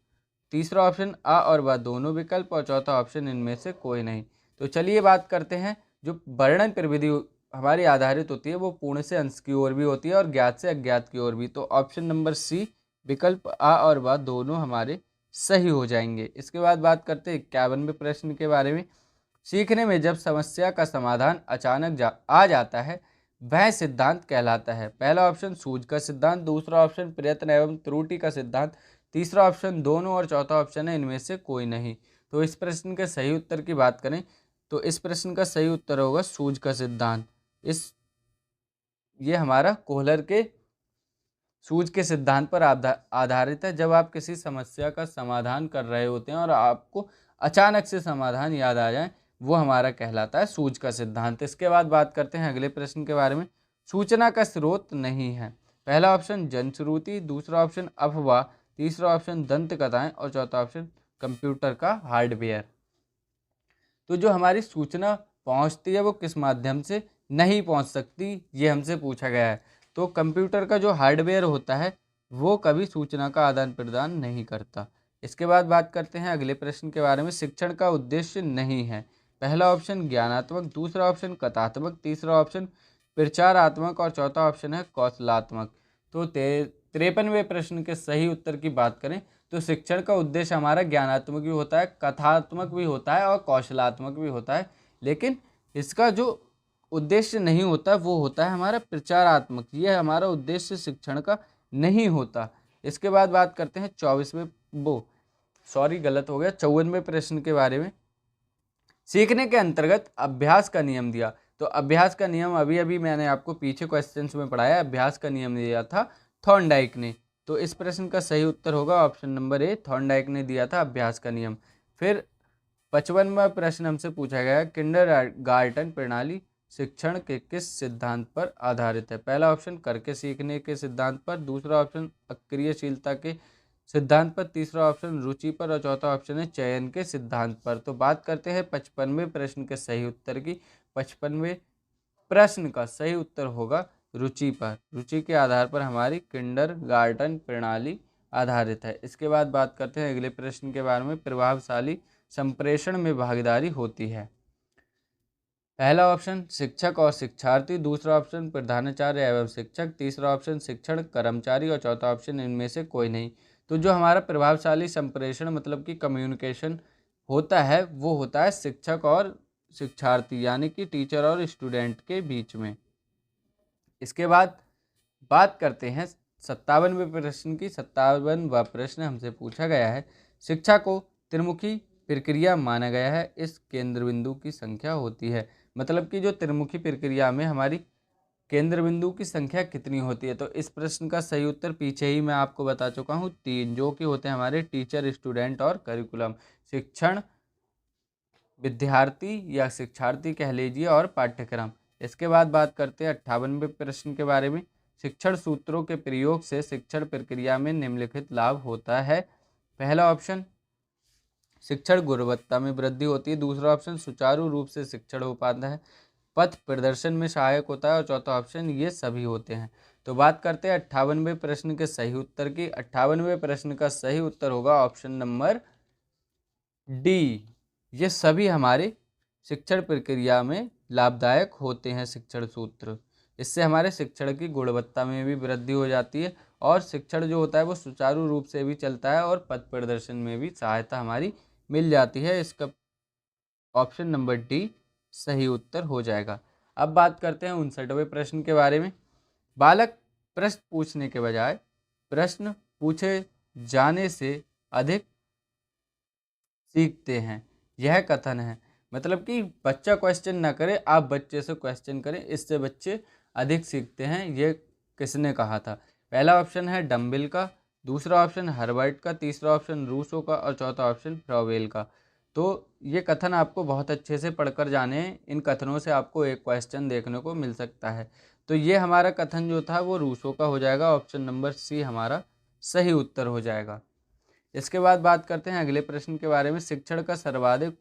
तीसरा ऑप्शन अ और व दोनों विकल्प और चौथा ऑप्शन इनमें से कोई नहीं। तो चलिए बात करते हैं जो वर्णन प्रविधि हमारी आधारित होती है वो पूर्ण से अंश की ओर भी होती है और ज्ञात से अज्ञात की ओर भी। तो ऑप्शन नंबर सी विकल्प अ और व दोनों हमारे सही हो जाएंगे। इसके बाद बात करते हैं 51वें प्रश्न के बारे में। सीखने में जब समस्या का समाधान अचानक आ जाता है वह सिद्धांत कहलाता है। पहला ऑप्शन सूझ का सिद्धांत, दूसरा ऑप्शन प्रयत्न एवं त्रुटि का सिद्धांत, तीसरा ऑप्शन दोनों और चौथा ऑप्शन है इनमें से कोई नहीं। तो इस प्रश्न के सही उत्तर की बात करें तो इस प्रश्न का सही उत्तर होगा सूझ का सिद्धांत। ये हमारा कोहलर के सूझ के सिद्धांत पर आधारित है। जब आप किसी समस्या का समाधान कर रहे होते हैं और आपको अचानक से समाधान याद आ जाए वो हमारा कहलाता है सूझ का सिद्धांत। इसके बाद बात करते हैं अगले प्रश्न के बारे में। सूचना का स्रोत नहीं है। पहला ऑप्शन जनश्रुति, दूसरा ऑप्शन अफवाह, तीसरा ऑप्शन दंत कथाएं और चौथा ऑप्शन कंप्यूटर का हार्डवेयर। तो जो हमारी सूचना पहुंचती है वो किस माध्यम से नहीं पहुंच सकती, ये हमसे पूछा गया है। तो कंप्यूटर का जो हार्डवेयर होता है वो कभी सूचना का आदान प्रदान नहीं करता। इसके बाद बात करते हैं अगले प्रश्न के बारे में। शिक्षण का उद्देश्य नहीं है। पहला ऑप्शन ज्ञानात्मक, दूसरा ऑप्शन कथात्मक, तीसरा ऑप्शन प्रचारात्मक और चौथा ऑप्शन है कौशलात्मक। तो 53वें प्रश्न के सही उत्तर की बात करें तो शिक्षण का उद्देश्य हमारा ज्ञानात्मक भी होता है, कथात्मक भी होता है और कौशलात्मक भी होता है, लेकिन इसका जो उद्देश्य नहीं होता वो होता है हमारा प्रचारात्मक। ये हमारा उद्देश्य शिक्षण का नहीं होता। इसके बाद बात करते हैं 54वें प्रश्न के बारे में। सीखने के अंतर्गत अभ्यास का नियम दिया। तो अभ्यास का नियम अभी अभी मैंने आपको पीछे क्वेश्चंस में पढ़ाया। अभ्यास का नियम दिया था थॉर्नडाइक ने। तो इस प्रश्न का सही उत्तर होगा ऑप्शन नंबर ए, थॉर्नडाइक ने दिया था अभ्यास का नियम। फिर 55वां प्रश्न हमसे पूछा गया, किंडरगार्टन प्रणाली शिक्षण के किस सिद्धांत पर आधारित है। पहला ऑप्शन करके सीखने के सिद्धांत पर, दूसरा ऑप्शन अक्रियशीलता के सिद्धांत पर, तीसरा ऑप्शन रुचि पर और चौथा ऑप्शन है चयन के सिद्धांत पर। तो बात करते हैं 55वें प्रश्न के सही उत्तर की। 55वें प्रश्न का सही उत्तर होगा रुचि पर। रुचि के आधार पर हमारी किंडरगार्टन प्रणाली आधारित है। इसके बाद बात करते हैं अगले प्रश्न के बारे में। प्रभावशाली संप्रेषण में भागीदारी होती है। पहला ऑप्शन शिक्षक और शिक्षार्थी, दूसरा ऑप्शन प्रधानाचार्य एवं शिक्षक, तीसरा ऑप्शन शिक्षण कर्मचारी और चौथा ऑप्शन इनमें से कोई नहीं। तो जो हमारा प्रभावशाली संप्रेषण मतलब कि कम्युनिकेशन होता है वो होता है शिक्षक और शिक्षार्थी, यानी कि टीचर और स्टूडेंट के बीच में। इसके बाद बात करते हैं 57वें प्रश्न की। 57वां प्रश्न हमसे पूछा गया है, शिक्षा को त्रिमुखी प्रक्रिया माना गया है, इस केंद्र बिंदु की संख्या होती है। मतलब कि जो त्रिमुखी प्रक्रिया में हमारी केंद्र बिंदु की संख्या कितनी होती है। तो इस प्रश्न का सही उत्तर पीछे ही मैं आपको बता चुका हूँ, 3, जो कि होते हैं हमारे टीचर, स्टूडेंट और करिकुलम। शिक्षण, विद्यार्थी या शिक्षार्थी कह लीजिए, और पाठ्यक्रम। इसके बाद बात करते हैं 58वें प्रश्न के बारे में। शिक्षण सूत्रों के प्रयोग से शिक्षण प्रक्रिया में निम्नलिखित लाभ होता है। पहला ऑप्शन शिक्षण गुणवत्ता में वृद्धि होती है, दूसरा ऑप्शन सुचारू रूप से शिक्षण हो पाता है, पथ प्रदर्शन में सहायक होता है और चौथा ऑप्शन ये सभी होते हैं। तो बात करते हैं 58वें प्रश्न के सही उत्तर की। 58वें प्रश्न का सही उत्तर होगा ऑप्शन नंबर डी, ये सभी हमारे शिक्षण प्रक्रिया में लाभदायक होते हैं शिक्षण सूत्र। इससे हमारे शिक्षण की गुणवत्ता में भी वृद्धि हो जाती है और शिक्षण जो होता है वो सुचारू रूप से भी चलता है और पथ प्रदर्शन में भी सहायता हमारी मिल जाती है। इसका ऑप्शन नंबर डी सही उत्तर हो जाएगा। अब बात करते हैं 59वें प्रश्न के बारे में। बालक प्रश्न पूछने के बजाय प्रश्न पूछे जाने से अधिक सीखते हैं, यह कथन है। मतलब कि बच्चा क्वेश्चन ना करे, आप बच्चे से क्वेश्चन करें, इससे बच्चे अधिक सीखते हैं, ये किसने कहा था। पहला ऑप्शन है डम्बिल का, दूसरा ऑप्शन हर्बर्ट का, तीसरा ऑप्शन रूसो का और चौथा ऑप्शन फ्रॉवेल का। तो ये कथन आपको बहुत अच्छे से पढ़कर जाने हैं। इन कथनों से आपको एक क्वेश्चन देखने को मिल सकता है। तो ये हमारा कथन जो था वो रूसो का हो जाएगा। ऑप्शन नंबर सी हमारा सही उत्तर हो जाएगा। इसके बाद बात करते हैं अगले प्रश्न के बारे में। शिक्षण का सर्वाधिक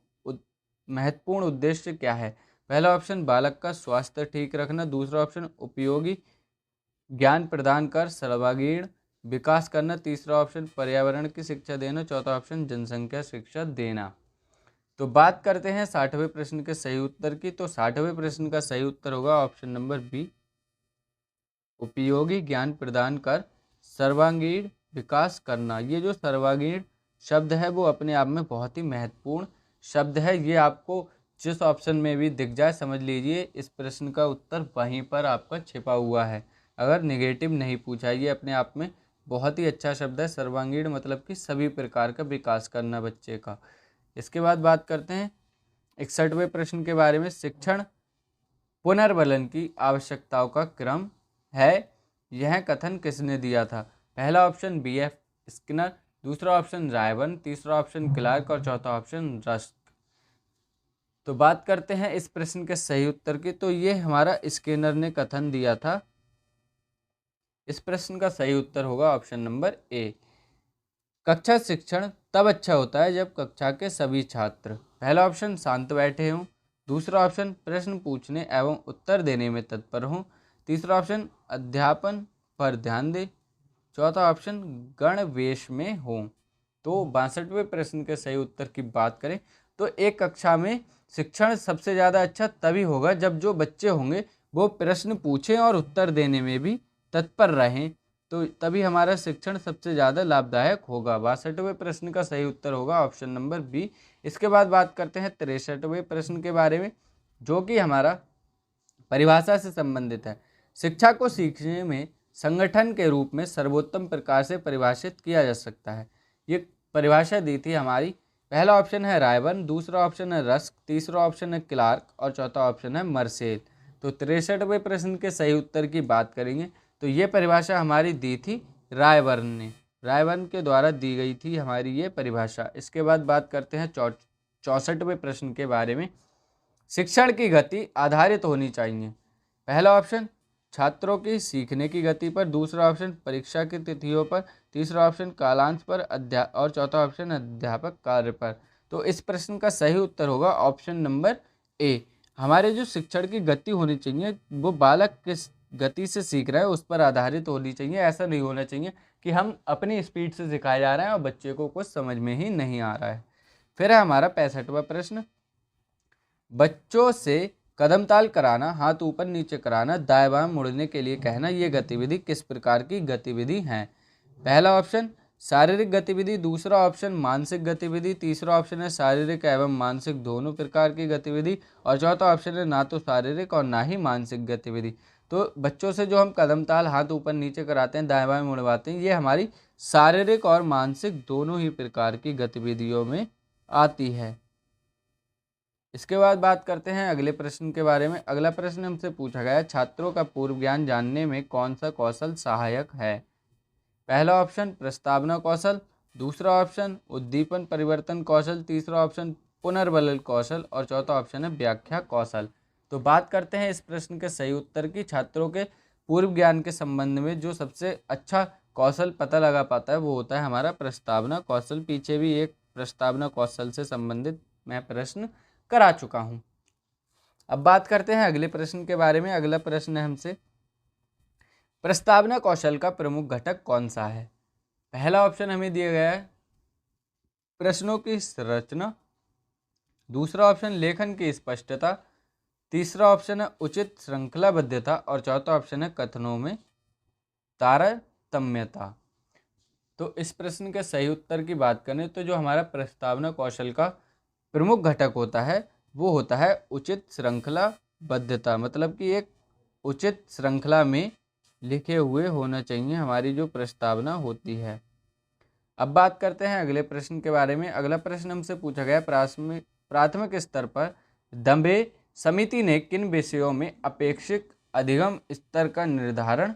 महत्वपूर्ण उद्देश्य क्या है। पहला ऑप्शन बालक का स्वास्थ्य ठीक रखना, दूसरा ऑप्शन उपयोगी ज्ञान प्रदान कर सर्वांगीण विकास करना, तीसरा ऑप्शन पर्यावरण की शिक्षा देना, चौथा ऑप्शन जनसंख्या शिक्षा देना। तो बात करते हैं 60वें प्रश्न के सही उत्तर की। तो 60वें प्रश्न का सही उत्तर होगा ऑप्शन नंबर बी, उपयोगी ज्ञान प्रदान कर सर्वांगीण विकास करना। ये जो सर्वांगीण शब्द है वो अपने आप में बहुत ही महत्वपूर्ण शब्द है। ये आपको जिस ऑप्शन में भी दिख जाए समझ लीजिए इस प्रश्न का उत्तर वहीं पर आपका छिपा हुआ है, अगर नेगेटिव नहीं पूछा। ये अपने आप में बहुत ही अच्छा शब्द है। सर्वांगीण मतलब कि सभी प्रकार का विकास करना बच्चे का। इसके बाद बात करते हैं 61वें प्रश्न के बारे में। शिक्षण पुनर्बलन की आवश्यकताओं का क्रम है, यह कथन किसने दिया था। पहला ऑप्शन BF स्किनर, दूसरा ऑप्शन रायबर्न, तीसरा ऑप्शन क्लार्क और चौथा ऑप्शन रस्क। तो बात करते हैं इस प्रश्न के सही उत्तर की। तो ये हमारा स्किनर ने कथन दिया था। इस प्रश्न का सही उत्तर होगा ऑप्शन नंबर ए। कक्षा शिक्षण तब अच्छा होता है जब कक्षा के सभी छात्र पहला ऑप्शन शांत बैठे हों, दूसरा ऑप्शन प्रश्न पूछने एवं उत्तर देने में तत्पर हों, तीसरा ऑप्शन अध्यापन पर ध्यान दें, चौथा ऑप्शन गणवेश में हों। तो 62वें प्रश्न के सही उत्तर की बात करें तो एक कक्षा में शिक्षण सबसे ज़्यादा अच्छा तभी होगा जब जो बच्चे होंगे वो प्रश्न पूछें और उत्तर देने में भी तत्पर रहें, तो तभी हमारा शिक्षण सबसे ज़्यादा लाभदायक होगा। 62वें प्रश्न का सही उत्तर होगा ऑप्शन नंबर बी। इसके बाद बात करते हैं 63वें प्रश्न के बारे में, जो कि हमारा परिभाषा से संबंधित है। शिक्षा को सीखने में संगठन के रूप में सर्वोत्तम प्रकार से परिभाषित किया जा सकता है। ये परिभाषा दी थी हमारी, पहला ऑप्शन है रायबर्न, दूसरा ऑप्शन है रस्क, तीसरा ऑप्शन है क्लार्क और चौथा ऑप्शन है मर्सेल। तो 63वें प्रश्न के सही उत्तर की बात करेंगे तो ये परिभाषा हमारी दी थी रायबर्न ने, रायबर्न के द्वारा दी गई थी हमारी ये परिभाषा। इसके बाद बात करते हैं 64वें प्रश्न के बारे में। शिक्षण की गति आधारित होनी चाहिए। पहला ऑप्शन छात्रों की सीखने की गति पर, दूसरा ऑप्शन परीक्षा की तिथियों पर, तीसरा ऑप्शन कालांश पर और चौथा ऑप्शन अध्यापक कार्य पर। तो इस प्रश्न का सही उत्तर होगा ऑप्शन नंबर ए। हमारे जो शिक्षण की गति होनी चाहिए वो बालक किस गति से सीख रहा है उस पर आधारित होनी चाहिए। ऐसा नहीं होना चाहिए कि हम अपनी स्पीड से सिखाए जा रहे हैं और बच्चे को कुछ समझ में ही नहीं आ रहा है। फिर है हमारा 65वां प्रश्न, बच्चों से कदम ताल कराना, हाथ ऊपर नीचे कराना, दाएं बाएं मुड़ने के लिए कहना, ये गतिविधि किस प्रकार की गतिविधि है। पहला ऑप्शन शारीरिक गतिविधि, दूसरा ऑप्शन मानसिक गतिविधि, तीसरा ऑप्शन है शारीरिक एवं मानसिक दोनों प्रकार की गतिविधि और चौथा ऑप्शन है ना तो शारीरिक और ना ही मानसिक गतिविधि। तो बच्चों से जो हम कदम ताल हाथ ऊपर नीचे कराते हैं, दाएं बाएं मुड़वाते हैं, ये हमारी शारीरिक और मानसिक दोनों ही प्रकार की गतिविधियों में आती है। इसके बाद बात करते हैं अगले प्रश्न के बारे में। अगला प्रश्न हमसे पूछा गया है, छात्रों का पूर्व ज्ञान जानने में कौन सा कौशल सहायक है। पहला ऑप्शन प्रस्तावना कौशल, दूसरा ऑप्शन उद्दीपन परिवर्तन कौशल, तीसरा ऑप्शन पुनर्बल कौशल और चौथा ऑप्शन है व्याख्या कौशल। तो बात करते हैं इस प्रश्न के सही उत्तर की। छात्रों के पूर्व ज्ञान के संबंध में जो सबसे अच्छा कौशल पता लगा पाता है वो होता है हमारा प्रस्तावना कौशल। पीछे भी एक प्रस्तावना कौशल से संबंधित मैं प्रश्न करा चुका हूं। अब बात करते हैं अगले प्रश्न के बारे में। अगला प्रश्न है हमसे, प्रस्तावना कौशल का प्रमुख घटक कौन सा है। पहला ऑप्शन हमें दिया गया है प्रश्नों की संरचना, दूसरा ऑप्शन लेखन की स्पष्टता, तीसरा ऑप्शन है उचित श्रृंखलाबद्धता और चौथा ऑप्शन है कथनों में तारतम्यता। तो इस प्रश्न के सही उत्तर की बात करें तो जो हमारा प्रस्तावना कौशल का प्रमुख घटक होता है वो होता है उचित श्रृंखलाबद्धता, मतलब कि एक उचित श्रृंखला में लिखे हुए होना चाहिए हमारी जो प्रस्तावना होती है। अब बात करते हैं अगले प्रश्न के बारे में। अगला प्रश्न हमसे पूछा गया, प्राथमिक स्तर पर दंबे समिति ने किन विषयों में अपेक्षित अधिगम स्तर का निर्धारण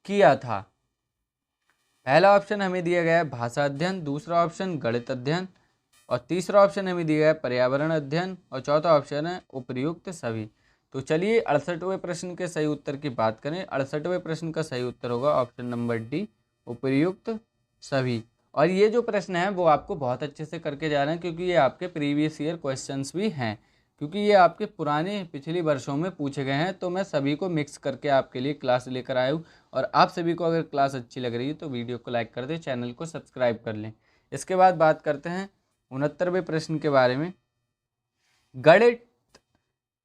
किया था। पहला ऑप्शन हमें दिया गया है भाषा अध्ययन, दूसरा ऑप्शन गणित अध्ययन और तीसरा ऑप्शन हमें दिया गया है पर्यावरण अध्ययन और चौथा ऑप्शन है उपर्युक्त सभी। तो चलिए 68वें प्रश्न के सही उत्तर की बात करें। 68वें प्रश्न का सही उत्तर होगा ऑप्शन नंबर डी, उपर्युक्त सभी। और ये जो प्रश्न है वो आपको बहुत अच्छे से करके जा रहे हैं क्योंकि ये आपके प्रीवियस ईयर क्वेश्चंस भी हैं, क्योंकि ये आपके पुराने पिछले वर्षों में पूछे गए हैं। तो मैं सभी को मिक्स करके आपके लिए क्लास लेकर आया हूँ और आप सभी को अगर क्लास अच्छी लग रही है तो वीडियो को लाइक कर दें, चैनल को सब्सक्राइब कर लें। इसके बाद बात करते हैं 69वें प्रश्न के बारे में, गणित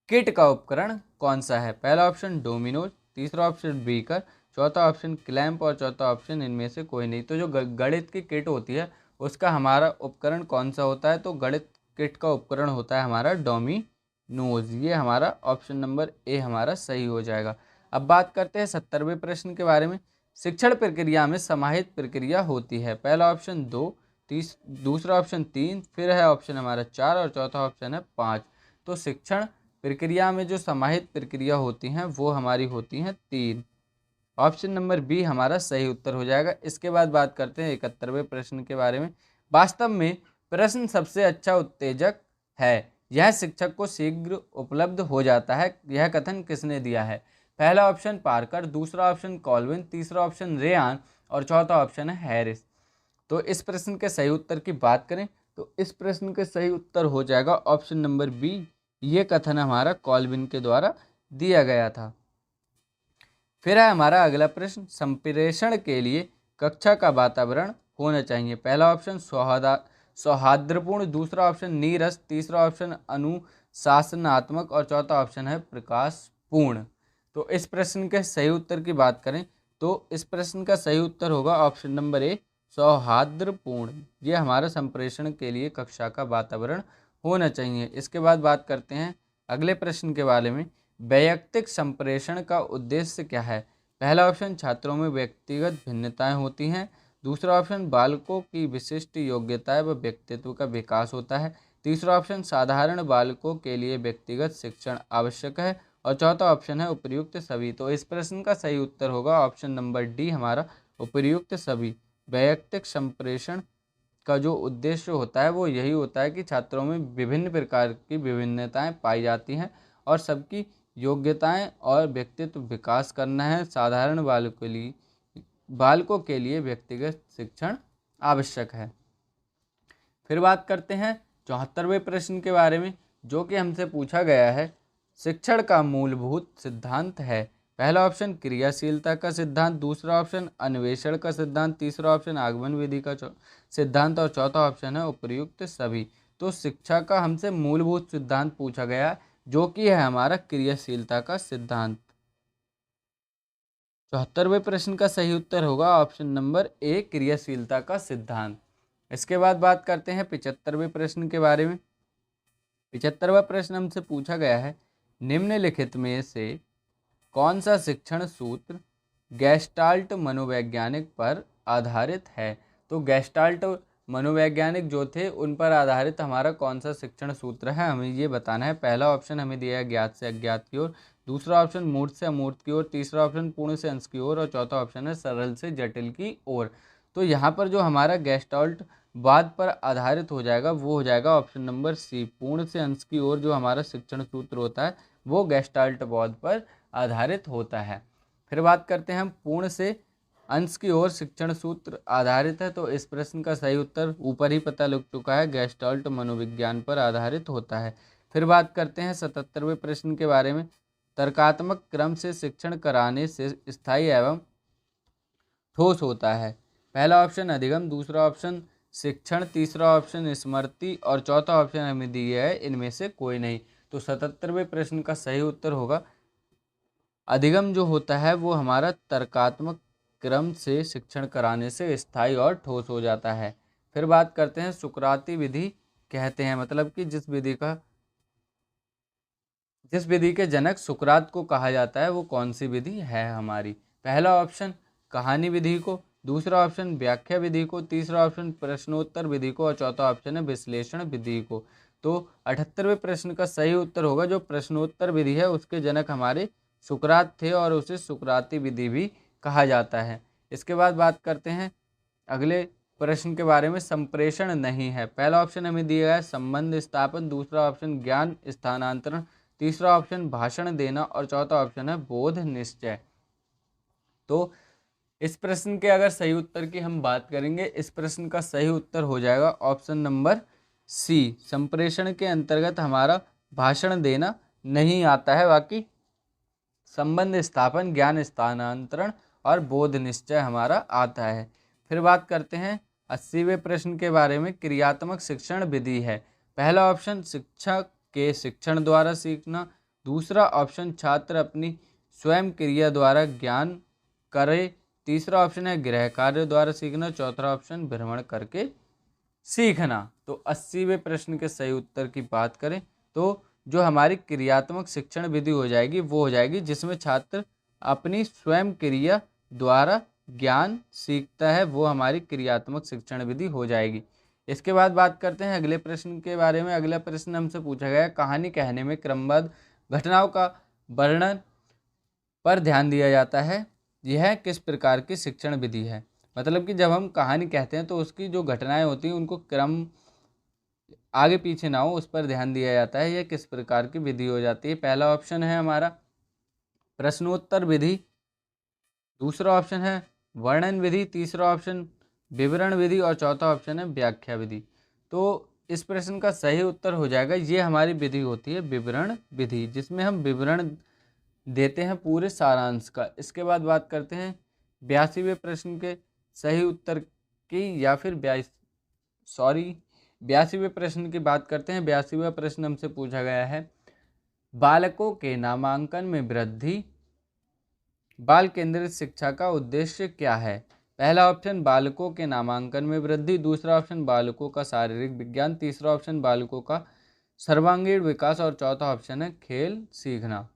किट का उपकरण कौन सा है। पहला ऑप्शन डोमिनोज, तीसरा ऑप्शन बीकर, चौथा ऑप्शन क्लैंप और चौथा ऑप्शन इनमें से कोई नहीं। तो जो गणित की किट होती है उसका हमारा उपकरण कौन सा होता है, तो गणित किट का उपकरण होता है हमारा डोमिनोज। ये हमारा ऑप्शन नंबर ए हमारा सही हो जाएगा। अब बात करते हैं 70वें प्रश्न के बारे में, शिक्षण प्रक्रिया में समाहित प्रक्रिया होती है। पहला ऑप्शन 2, दूसरा ऑप्शन 3, फिर है ऑप्शन हमारा 4 और चौथा ऑप्शन है 5। तो शिक्षण प्रक्रिया में जो समाहित प्रक्रिया होती हैं वो हमारी होती हैं 3। ऑप्शन नंबर बी हमारा सही उत्तर हो जाएगा। इसके बाद बात करते हैं 71वें प्रश्न के बारे में, वास्तव में प्रश्न सबसे अच्छा उत्तेजक है, यह शिक्षक को शीघ्र उपलब्ध हो जाता है, यह कथन किसने दिया है। पहला ऑप्शन पार्कर, दूसरा ऑप्शन कॉल्विन, तीसरा ऑप्शन रेयान और चौथा ऑप्शन है हैरिस। तो इस प्रश्न के सही उत्तर की बात करें तो इस प्रश्न के सही उत्तर हो जाएगा ऑप्शन नंबर बी। ये कथन हमारा कॉल्विन के द्वारा दिया गया था। फिर है हमारा अगला प्रश्न, संप्रेषण के लिए कक्षा का वातावरण होना चाहिए। पहला ऑप्शन सौहार्दपूर्ण, दूसरा ऑप्शन नीरस, तीसरा ऑप्शन अनुशासनात्मक और चौथा ऑप्शन है प्रकाशपूर्ण। तो इस प्रश्न के सही उत्तर की बात करें तो इस प्रश्न का सही उत्तर होगा ऑप्शन नंबर ए, सौहार्दपूर्ण। ये हमारा संप्रेषण के लिए कक्षा का वातावरण होना चाहिए। इसके बाद बात करते हैं अगले प्रश्न के बारे में, वैयक्तिक संप्रेषण का उद्देश्य क्या है। पहला ऑप्शन छात्रों में व्यक्तिगत भिन्नताएं होती हैं, दूसरा ऑप्शन बालकों की विशिष्ट योग्यताएं व व्यक्तित्व का विकास होता है, तीसरा ऑप्शन साधारण बालकों के लिए व्यक्तिगत शिक्षण आवश्यक है और चौथा ऑप्शन है उपर्युक्त सभी। तो इस प्रश्न का सही उत्तर होगा ऑप्शन नंबर डी, हमारा उपर्युक्त सभी। वैयक्तिक संप्रेषण का जो उद्देश्य होता है वो यही होता है कि छात्रों में विभिन्न प्रकार की विभिन्नताएं पाई जाती हैं और सबकी योग्यताएं और व्यक्तित्व विकास करना है। साधारण बालकों के लिए व्यक्तिगत शिक्षण आवश्यक है। फिर बात करते हैं 74वें प्रश्न के बारे में, जो कि हमसे पूछा गया है, शिक्षण का मूलभूत सिद्धांत है। पहला ऑप्शन क्रियाशीलता का सिद्धांत, दूसरा ऑप्शन अन्वेषण का सिद्धांत, तीसरा ऑप्शन आगमन विधि का सिद्धांत और चौथा ऑप्शन है उपर्युक्त सभी। तो शिक्षा का हमसे मूलभूत सिद्धांत पूछा गया जो कि है हमारा क्रियाशीलता का सिद्धांत। 74वें प्रश्न का सही उत्तर होगा ऑप्शन नंबर ए, क्रियाशीलता का सिद्धांत। इसके बाद बात करते हैं 75वें प्रश्न के बारे में। 75वां प्रश्न हमसे पूछा गया है, निम्नलिखित में से कौन सा शिक्षण सूत्र गैस्टाल्ट मनोवैज्ञानिक पर आधारित है। तो गैस्टाल्ट मनोवैज्ञानिक जो थे उन पर आधारित हमारा कौन सा शिक्षण सूत्र है, हमें ये बताना है। पहला ऑप्शन हमें दिया है ज्ञात से अज्ञात की ओर, दूसरा ऑप्शन मूर्त से अमूर्त की ओर, तीसरा ऑप्शन पूर्ण से अंश की ओर और चौथा ऑप्शन है सरल से जटिल की ओर। तो यहाँ पर जो हमारा गैस्टाल्ट वाद पर आधारित हो जाएगा वो हो जाएगा ऑप्शन नंबर सी, पूर्ण से अंश की ओर जो हमारा शिक्षण सूत्र होता है वो गैस्टाल्ट वाद पर आधारित होता है। फिर बात करते हैं हम पूर्ण से अंश की ओर शिक्षण सूत्र आधारित है। तो इस प्रश्न का सही उत्तर ऊपर ही पता लग चुका है, गैस्टाल्ट मनोविज्ञान पर आधारित होता है। फिर बात करते हैं 77वें प्रश्न के बारे में, तर्कात्मक क्रम से शिक्षण कराने से स्थायी एवं ठोस होता है। पहला ऑप्शन अधिगम, दूसरा ऑप्शन शिक्षण, तीसरा ऑप्शन स्मृति और चौथा ऑप्शन हमें दिया है इनमें से कोई नहीं। तो 77वें प्रश्न का सही उत्तर होगा अधिगम जो होता है वो हमारा तर्कात्मक क्रम से शिक्षण कराने से स्थायी और ठोस हो जाता है। फिर बात करते हैं सुकराती विधि कहते हैं, मतलब कि जिस विधि के जनक सुकरात को कहा जाता है वो कौन सी विधि है हमारी। पहला ऑप्शन कहानी विधि को, दूसरा ऑप्शन व्याख्या विधि को, तीसरा ऑप्शन प्रश्नोत्तर विधि को और चौथा ऑप्शन है विश्लेषण विधि को। तो 78वें प्रश्न का सही उत्तर होगा जो प्रश्नोत्तर विधि है उसके जनक हमारे सुकरात थे और उसे सुकराती विधि भी कहा जाता है। इसके बाद बात करते हैं अगले प्रश्न के बारे में, संप्रेषण नहीं है। पहला ऑप्शन हमें दिया है संबंध स्थापन, दूसरा ऑप्शन ज्ञान स्थानांतरण, तीसरा ऑप्शन भाषण देना और चौथा ऑप्शन है बोध निश्चय। तो इस प्रश्न के अगर सही उत्तर की हम बात करेंगे, इस प्रश्न का सही उत्तर हो जाएगा ऑप्शन नंबर सी, संप्रेषण के अंतर्गत हमारा भाषण देना नहीं आता है, बाकी संबंध स्थापन, ज्ञान स्थानांतरण और बोध निश्चय हमारा आता है। फिर बात करते हैं 80वें प्रश्न के बारे में, क्रियात्मक शिक्षण विधि है। पहला ऑप्शन शिक्षक के शिक्षण द्वारा सीखना, दूसरा ऑप्शन छात्र अपनी स्वयं क्रिया द्वारा ज्ञान करे, तीसरा ऑप्शन है गृह कार्य द्वारा सीखना, चौथा ऑप्शन भ्रमण करके सीखना। तो 80वें प्रश्न के सही उत्तर की बात करें तो जो हमारी क्रियात्मक शिक्षण विधि हो जाएगी वो हो जाएगी जिसमें छात्र अपनी स्वयं क्रिया द्वारा ज्ञान सीखता है, वो हमारी क्रियात्मक शिक्षण विधि हो जाएगी। इसके बाद बात करते हैं अगले प्रश्न के बारे में। अगला प्रश्न हमसे पूछा गया है, कहानी कहने में क्रमबद्ध घटनाओं का वर्णन पर ध्यान दिया जाता है, यह किस प्रकार की शिक्षण विधि है। मतलब कि जब हम कहानी कहते हैं तो उसकी जो घटनाएं होती हैं उनको क्रम आगे पीछे ना हो उस पर ध्यान दिया जाता है, यह किस प्रकार की विधि हो जाती है। पहला ऑप्शन है हमारा प्रश्नोत्तर विधि, दूसरा ऑप्शन है वर्णन विधि, तीसरा ऑप्शन विवरण विधि और चौथा ऑप्शन है व्याख्या विधि। तो इस प्रश्न का सही उत्तर हो जाएगा, ये हमारी विधि होती है विवरण विधि, जिसमें हम विवरण देते हैं पूरे सारांश का। इसके बाद बात करते हैं 82वें प्रश्न के सही उत्तर की, या फिर 82वें प्रश्न की बात करते हैं। 82वां प्रश्न हमसे पूछा गया है, बालकों के नामांकन में वृद्धि, बाल केंद्रित शिक्षा का उद्देश्य क्या है? पहला ऑप्शन बालकों के नामांकन में वृद्धि, दूसरा ऑप्शन बालकों का शारीरिक विज्ञान, तीसरा ऑप्शन बालकों का सर्वांगीण विकास और चौथा ऑप्शन है खेल सीखना।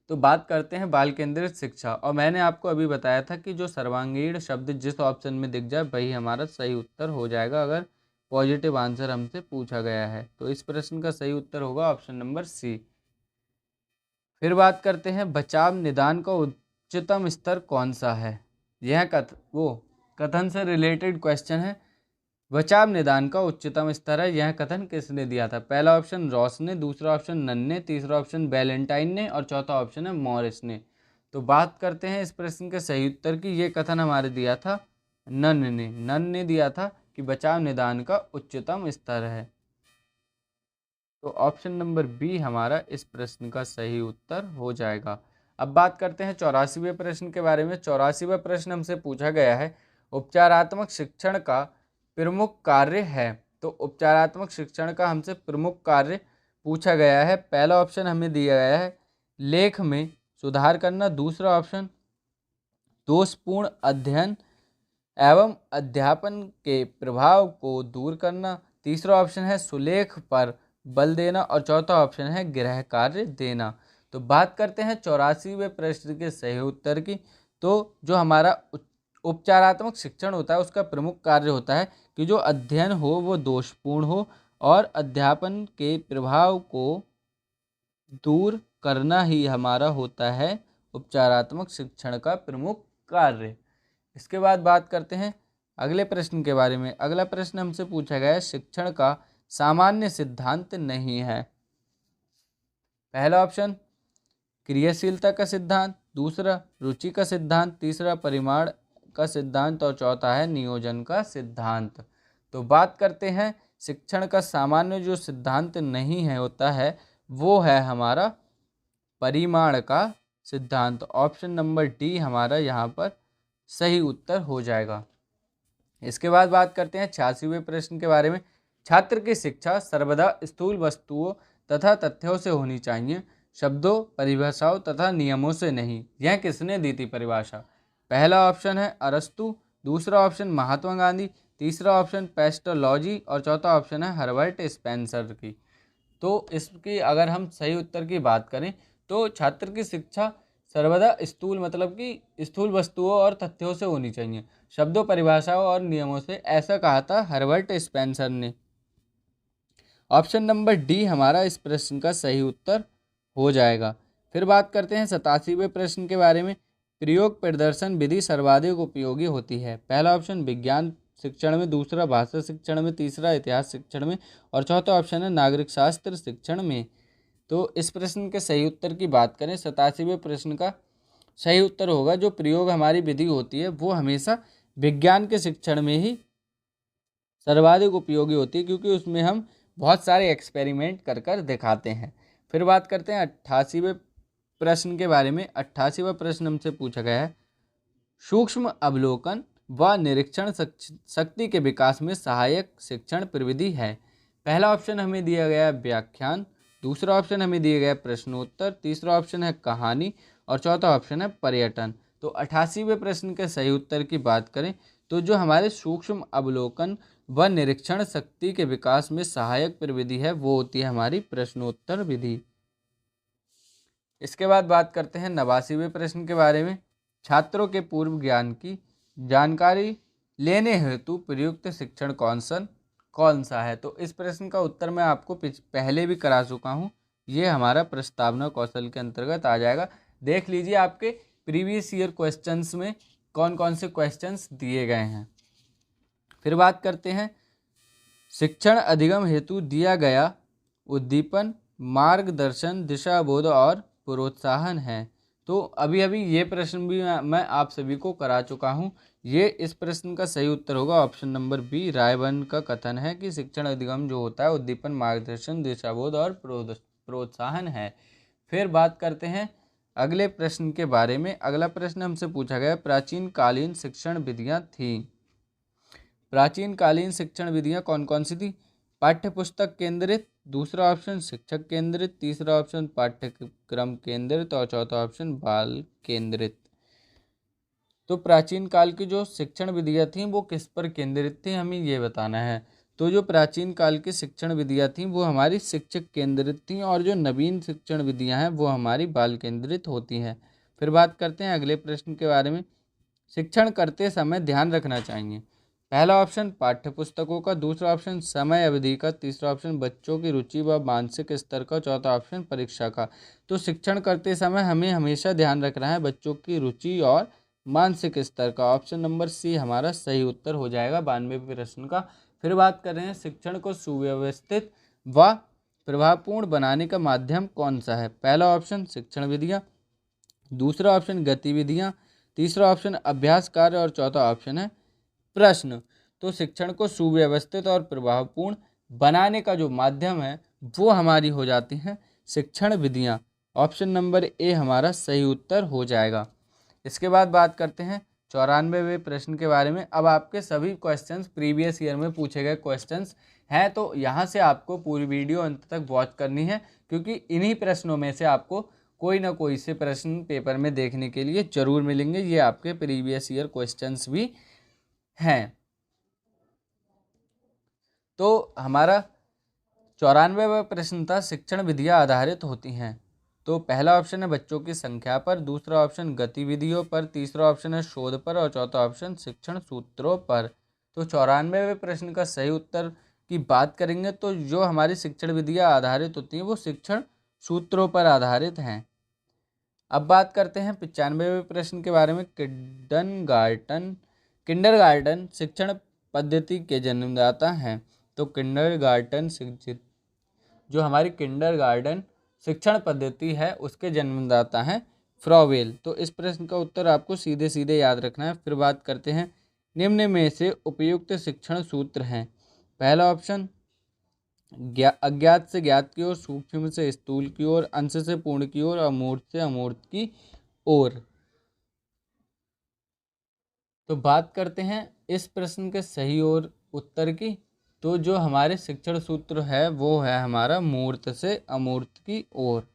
तो बात करते हैं बाल केंद्रित शिक्षा, और मैंने आपको अभी बताया था कि जो सर्वांगीण शब्द जिस ऑप्शन में दिख जाए वही हमारा सही उत्तर हो जाएगा अगर पॉजिटिव आंसर हमसे पूछा गया है। तो इस प्रश्न का सही उत्तर होगा ऑप्शन नंबर सी। फिर बात करते हैं बचाव निदान का उच्चतम स्तर कौन सा है? यह कथन से रिलेटेड क्वेश्चन है। बचाव निदान का उच्चतम स्तर है, यह कथन किसने दिया था? पहला ऑप्शन रॉस ने, दूसरा ऑप्शन नन ने, तीसरा ऑप्शन वैलेंटाइन ने और चौथा ऑप्शन है मॉरिस ने। तो बात करते हैं इस प्रश्न के सही उत्तर की। ये कथन हमारे दिया था नन ने दिया था कि बचाव निदान का उच्चतम स्तर है। तो ऑप्शन नंबर बी हमारा इस प्रश्न का सही उत्तर हो जाएगा। अब बात करते हैं 84वें प्रश्न के बारे में। 84वां प्रश्न हमसे पूछा गया है, उपचारात्मक शिक्षण का प्रमुख कार्य है। तो उपचारात्मक शिक्षण का हमसे प्रमुख कार्य पूछा गया है। पहला ऑप्शन हमें दिया गया है लेख में सुधार करना, दूसरा ऑप्शन दोषपूर्ण अध्ययन एवं अध्यापन के प्रभाव को दूर करना, तीसरा ऑप्शन है सुलेख पर बल देना और चौथा ऑप्शन है गृह कार्य देना। तो बात करते हैं 84वें प्रश्न के सही उत्तर की। तो जो हमारा उपचारात्मक शिक्षण होता है उसका प्रमुख कार्य होता है कि जो अध्ययन हो वो दोषपूर्ण हो और अध्यापन के प्रभाव को दूर करना ही हमारा होता है उपचारात्मक शिक्षण का प्रमुख कार्य। इसके बाद बात करते हैं अगले प्रश्न के बारे में। अगला प्रश्न हमसे पूछा गया है, शिक्षण का सामान्य सिद्धांत नहीं है। पहला ऑप्शन क्रियाशीलता का सिद्धांत, दूसरा रुचि का सिद्धांत, तीसरा परिमाण का सिद्धांत और चौथा है नियोजन का सिद्धांत। तो बात करते हैं शिक्षण का सामान्य जो सिद्धांत नहीं है होता है वो है हमारा परिमाण का सिद्धांत। ऑप्शन नंबर डी हमारा यहाँ पर सही उत्तर हो जाएगा। इसके बाद बात करते हैं 86वें प्रश्न के बारे में। छात्र की शिक्षा सर्वदा स्थूल वस्तुओं तथा तथ्यों से होनी चाहिए, शब्दों, परिभाषाओं तथा नियमों से नहीं। यह किसने दी थी परिभाषा? पहला ऑप्शन है अरस्तु, दूसरा ऑप्शन महात्मा गांधी, तीसरा ऑप्शन पेस्टोलॉजी और चौथा ऑप्शन है हर्बर्ट स्पेंसर की। तो इसकी अगर हम सही उत्तर की बात करें तो छात्र की शिक्षा सर्वदा स्थूल मतलब कि स्थूल वस्तुओं और तथ्यों से होनी चाहिए, शब्दों, परिभाषाओं और नियमों से, ऐसा कहा था हर्बर्ट स्पेंसर ने। ऑप्शन नंबर डी हमारा इस प्रश्न का सही उत्तर हो जाएगा। फिर बात करते हैं 87वें प्रश्न के बारे में। प्रयोग प्रदर्शन विधि सर्वाधिक उपयोगी होती है। पहला ऑप्शन विज्ञान शिक्षण में, दूसरा भाषा शिक्षण में, तीसरा इतिहास शिक्षण में और चौथा ऑप्शन है नागरिक शास्त्र शिक्षण में। तो इस प्रश्न के सही उत्तर की बात करें 87वें प्रश्न का सही उत्तर होगा जो प्रयोग हमारी विधि होती है वो हमेशा विज्ञान के शिक्षण में ही सर्वाधिक उपयोगी होती है, क्योंकि उसमें हम बहुत सारे एक्सपेरिमेंट कर कर दिखाते हैं। फिर बात करते हैं 88वें प्रश्न के बारे में। 88वां प्रश्न हमसे पूछा गया है, सूक्ष्म अवलोकन व निरीक्षण शक्ति के विकास में सहायक शिक्षण प्रविधि है। पहला ऑप्शन हमें दिया गया व्याख्यान, दूसरा ऑप्शन हमें दिया गया प्रश्नोत्तर, तीसरा ऑप्शन है कहानी और चौथा ऑप्शन है पर्यटन। तो 88वें प्रश्न के सही उत्तर की बात करें तो जो हमारे सूक्ष्म अवलोकन व निरीक्षण शक्ति के विकास में सहायक प्रविधि है वो होती है हमारी प्रश्नोत्तर विधि। इसके बाद बात करते हैं 89वें प्रश्न के बारे में। छात्रों के पूर्व ज्ञान की जानकारी लेने हेतु प्रयुक्त शिक्षण कौन सा है? तो इस प्रश्न का उत्तर मैं आपको पहले भी करा चुका हूँ, ये हमारा प्रस्तावना कौशल के अंतर्गत आ जाएगा। देख लीजिए आपके प्रीवियस ईयर क्वेश्चंस में कौन कौन से क्वेश्चंस दिए गए हैं। फिर बात करते हैं शिक्षण अधिगम हेतु दिया गया उद्दीपन, मार्गदर्शन, दिशाबोध और प्रोत्साहन है। तो अभी अभी ये प्रश्न भी मैं आप सभी को करा चुका हूँ। ये इस प्रश्न का सही उत्तर होगा ऑप्शन नंबर बी। रायबर्न का कथन है कि शिक्षण अधिगम जो होता है उद्दीपन, मार्गदर्शन, दिशाबोध और प्रोत्साहन है। फिर बात करते हैं अगले प्रश्न के बारे में। अगला प्रश्न हमसे पूछा गया प्राचीन कालीन शिक्षण विधियाँ थी। प्राचीन कालीन शिक्षण विधियाँ कौन कौन सी थी? पाठ्य पुस्तक केंद्रित, दूसरा ऑप्शन शिक्षक केंद्रित, तीसरा ऑप्शन पाठ्यक्रम केंद्रित और चौथा ऑप्शन बाल केंद्रित। तो प्राचीन काल की जो शिक्षण विधियाँ थीं वो किस पर केंद्रित थी, हमें ये बताना है। तो जो प्राचीन काल की शिक्षण विधियाँ थीं वो हमारी शिक्षक केंद्रित थीं और जो नवीन शिक्षण विधियाँ हैं वो हमारी बाल केंद्रित होती हैं। फिर बात करते हैं अगले प्रश्न के बारे में। शिक्षण करते समय ध्यान रखना चाहिए। पहला ऑप्शन पाठ्य पुस्तकों का, दूसरा ऑप्शन समय अवधि का, तीसरा ऑप्शन बच्चों की रुचि व मानसिक स्तर का, चौथा ऑप्शन परीक्षा का। तो शिक्षण करते समय हमें हमेशा ध्यान रखना है बच्चों की रुचि और मानसिक स्तर का। ऑप्शन नंबर सी हमारा सही उत्तर हो जाएगा 92वें प्रश्न का। फिर बात कर रहे हैं शिक्षण को सुव्यवस्थित व प्रभावपूर्ण बनाने का माध्यम कौन सा है। पहला ऑप्शन शिक्षण विधियाँ, दूसरा ऑप्शन गतिविधियाँ, तीसरा ऑप्शन अभ्यास कार्य और चौथा ऑप्शन है प्रश्न। तो शिक्षण को सुव्यवस्थित और प्रभावपूर्ण बनाने का जो माध्यम है वो हमारी हो जाती हैं शिक्षण विधियाँ। ऑप्शन नंबर ए हमारा सही उत्तर हो जाएगा। इसके बाद बात करते हैं 94वें प्रश्न के बारे में। अब आपके सभी क्वेश्चंस प्रीवियस ईयर में पूछे गए क्वेश्चंस हैं, तो यहाँ से आपको पूरी वीडियो अंत तक वॉच करनी है, क्योंकि इन्हीं प्रश्नों में से आपको कोई ना कोई से प्रश्न पेपर में देखने के लिए जरूर मिलेंगे। ये आपके प्रीवियस ईयर क्वेश्चंस भी हैं। तो हमारा 94वां प्रश्न था शिक्षण विधियाँ आधारित होती हैं। तो पहला ऑप्शन है बच्चों की संख्या पर, दूसरा ऑप्शन गतिविधियों पर, तीसरा ऑप्शन है शोध पर और चौथा ऑप्शन शिक्षण सूत्रों पर। तो 94वें प्रश्न का सही उत्तर की बात करेंगे तो जो हमारी शिक्षण विधियाँ आधारित होती हैं वो शिक्षण सूत्रों पर आधारित हैं। अब बात करते हैं 95वें प्रश्न के बारे में। किंडरगार्टन शिक्षण पद्धति के जन्मदाता हैं। तो किंडरगार्टन शिक्षित जो हमारी किंडरगार्टन शिक्षण पद्धति है उसके जन्मदाता हैं फ्रॉवेल। तो इस प्रश्न का उत्तर आपको सीधे सीधे याद रखना है। फिर बात करते हैं निम्न में से उपयुक्त शिक्षण सूत्र हैं। पहला ऑप्शन अज्ञात से ज्ञात की ओर, सूक्ष्म से स्थूल की ओर, अंश से पूर्ण की ओर, अमूर्त से अमूर्त की ओर। तो बात करते हैं इस प्रश्न के सही और उत्तर की। तो जो हमारे शिक्षण सूत्र है वो है हमारा मूर्त से अमूर्त की ओर।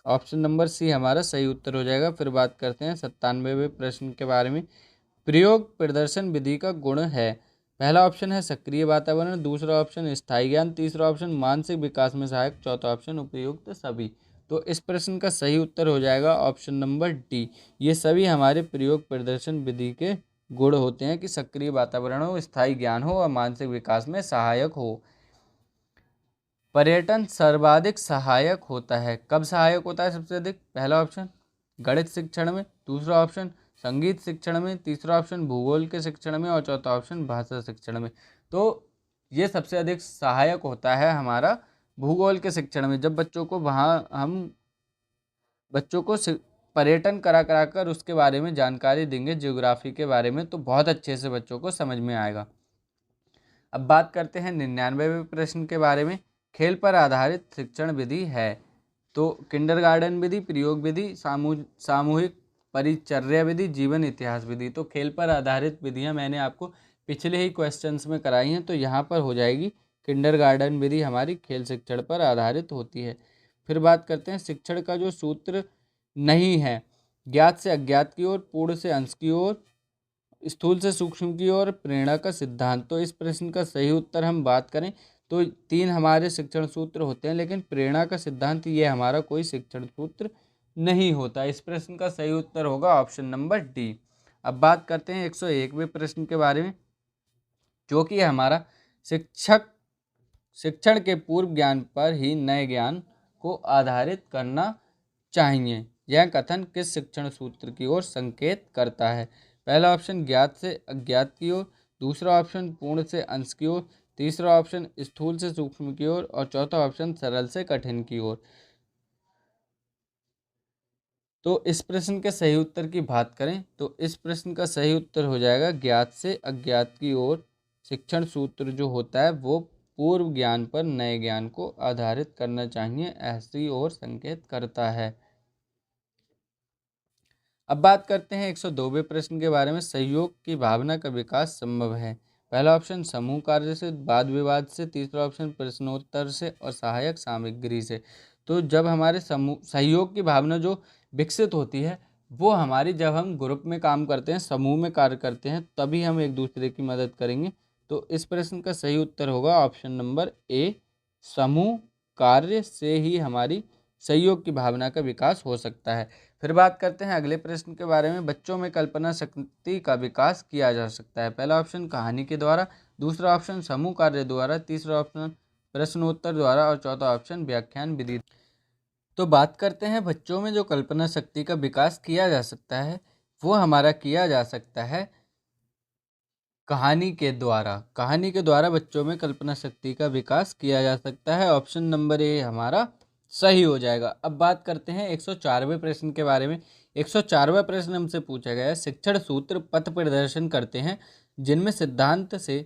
ऑप्शन नंबर सी हमारा सही उत्तर हो जाएगा। फिर बात करते हैं 97वें प्रश्न के बारे में। प्रयोग प्रदर्शन विधि का गुण है। पहला ऑप्शन है सक्रिय वातावरण, दूसरा ऑप्शन स्थायी ज्ञान, तीसरा ऑप्शन मानसिक विकास में सहायक, चौथा ऑप्शन उपयुक्त सभी। तो इस प्रश्न का सही उत्तर हो जाएगा ऑप्शन नंबर डी। ये सभी हमारे प्रयोग प्रदर्शन विधि के गुण होते हैं कि सक्रिय वातावरण हो, स्थायी ज्ञान हो और मानसिक विकास में सहायक हो। पर्यटन सर्वाधिक सहायक होता है। कब सहायक होता है सबसे अधिक? पहला ऑप्शन गणित शिक्षण में, दूसरा ऑप्शन संगीत शिक्षण में, तीसरा ऑप्शन भूगोल के शिक्षण में और चौथा ऑप्शन भाषा शिक्षण में। तो ये सबसे अधिक सहायक होता है हमारा भूगोल के शिक्षण में। जब बच्चों को वहाँ हम बच्चों को पर्यटन करा करा कर उसके बारे में जानकारी देंगे, ज्योग्राफी के बारे में, तो बहुत अच्छे से बच्चों को समझ में आएगा। अब बात करते हैं 99वें प्रश्न के बारे में। खेल पर आधारित शिक्षण विधि है। तो किंडरगार्टन विधि, प्रयोग विधि, सामूहिक परिचर्या विधि, जीवन इतिहास विधि। तो खेल पर आधारित विधियां मैंने आपको पिछले ही क्वेश्चंस में कराई हैं, तो यहाँ पर हो जाएगी किंडरगार्टन विधि हमारी खेल शिक्षण पर आधारित होती है। फिर बात करते हैं शिक्षण का जो सूत्र नहीं है। ज्ञात से अज्ञात की ओर, पूर्ण से अंश की ओर, स्थूल से सूक्ष्म की ओर, प्रेरणा का सिद्धांत। तो इस प्रश्न का सही उत्तर हम बात करें तो 3 हमारे शिक्षण सूत्र होते हैं, लेकिन प्रेरणा का सिद्धांत ये हमारा कोई शिक्षण सूत्र नहीं होता। इस प्रश्न का सही उत्तर होगा ऑप्शन नंबर डी। अब बात करते हैं 101वें प्रश्न के बारे में, जो कि हमारा शिक्षण के पूर्व ज्ञान पर ही नए ज्ञान को आधारित करना चाहिए। यह कथन किस शिक्षण सूत्र की ओर संकेत करता है? पहला ऑप्शन ज्ञात से अज्ञात की ओर, दूसरा ऑप्शन पूर्ण से अंश की ओर, तीसरा ऑप्शन स्थूल से सूक्ष्म की ओर और चौथा ऑप्शन सरल से कठिन की ओर। तो इस प्रश्न के सही उत्तर की बात करें तो इस प्रश्न का सही उत्तर हो जाएगा ज्ञात से अज्ञात की ओर शिक्षण सूत्र जो होता है वो पूर्व ज्ञान पर नए ज्ञान को आधारित करना चाहिए, ऐसी ओर संकेत करता है। अब बात करते हैं 102वें प्रश्न के बारे में। सहयोग की भावना का विकास संभव है। पहला ऑप्शन समूह कार्य से, वाद विवाद से, तीसरा ऑप्शन प्रश्नोत्तर से और सहायक सामग्री से। तो जब हमारे समूह सहयोग की भावना जो विकसित होती है वो हमारी जब हम ग्रुप में काम करते हैं, समूह में कार्य करते हैं, तभी हम एक दूसरे की मदद करेंगे। तो इस प्रश्न का सही उत्तर होगा ऑप्शन नंबर ए, समूह कार्य से ही हमारी सहयोग की भावना का विकास हो सकता है। फिर बात करते हैं अगले प्रश्न के बारे में। बच्चों में कल्पना शक्ति का विकास किया जा सकता है। पहला ऑप्शन कहानी के द्वारा, दूसरा ऑप्शन समूह कार्य द्वारा, तीसरा ऑप्शन प्रश्नोत्तर द्वारा और चौथा ऑप्शन व्याख्यान विधि। तो बात करते हैं बच्चों में जो कल्पना शक्ति का विकास किया जा सकता है वो हमारा किया जा सकता है कहानी के द्वारा। कहानी के द्वारा बच्चों में कल्पना शक्ति का विकास किया जा सकता है। ऑप्शन नंबर ए हमारा सही हो जाएगा। अब बात करते हैं 104वें प्रश्न के बारे में। 104वां प्रश्न हमसे पूछा गया है, शिक्षण सूत्र पथ प्रदर्शन करते हैं जिनमें सिद्धांत से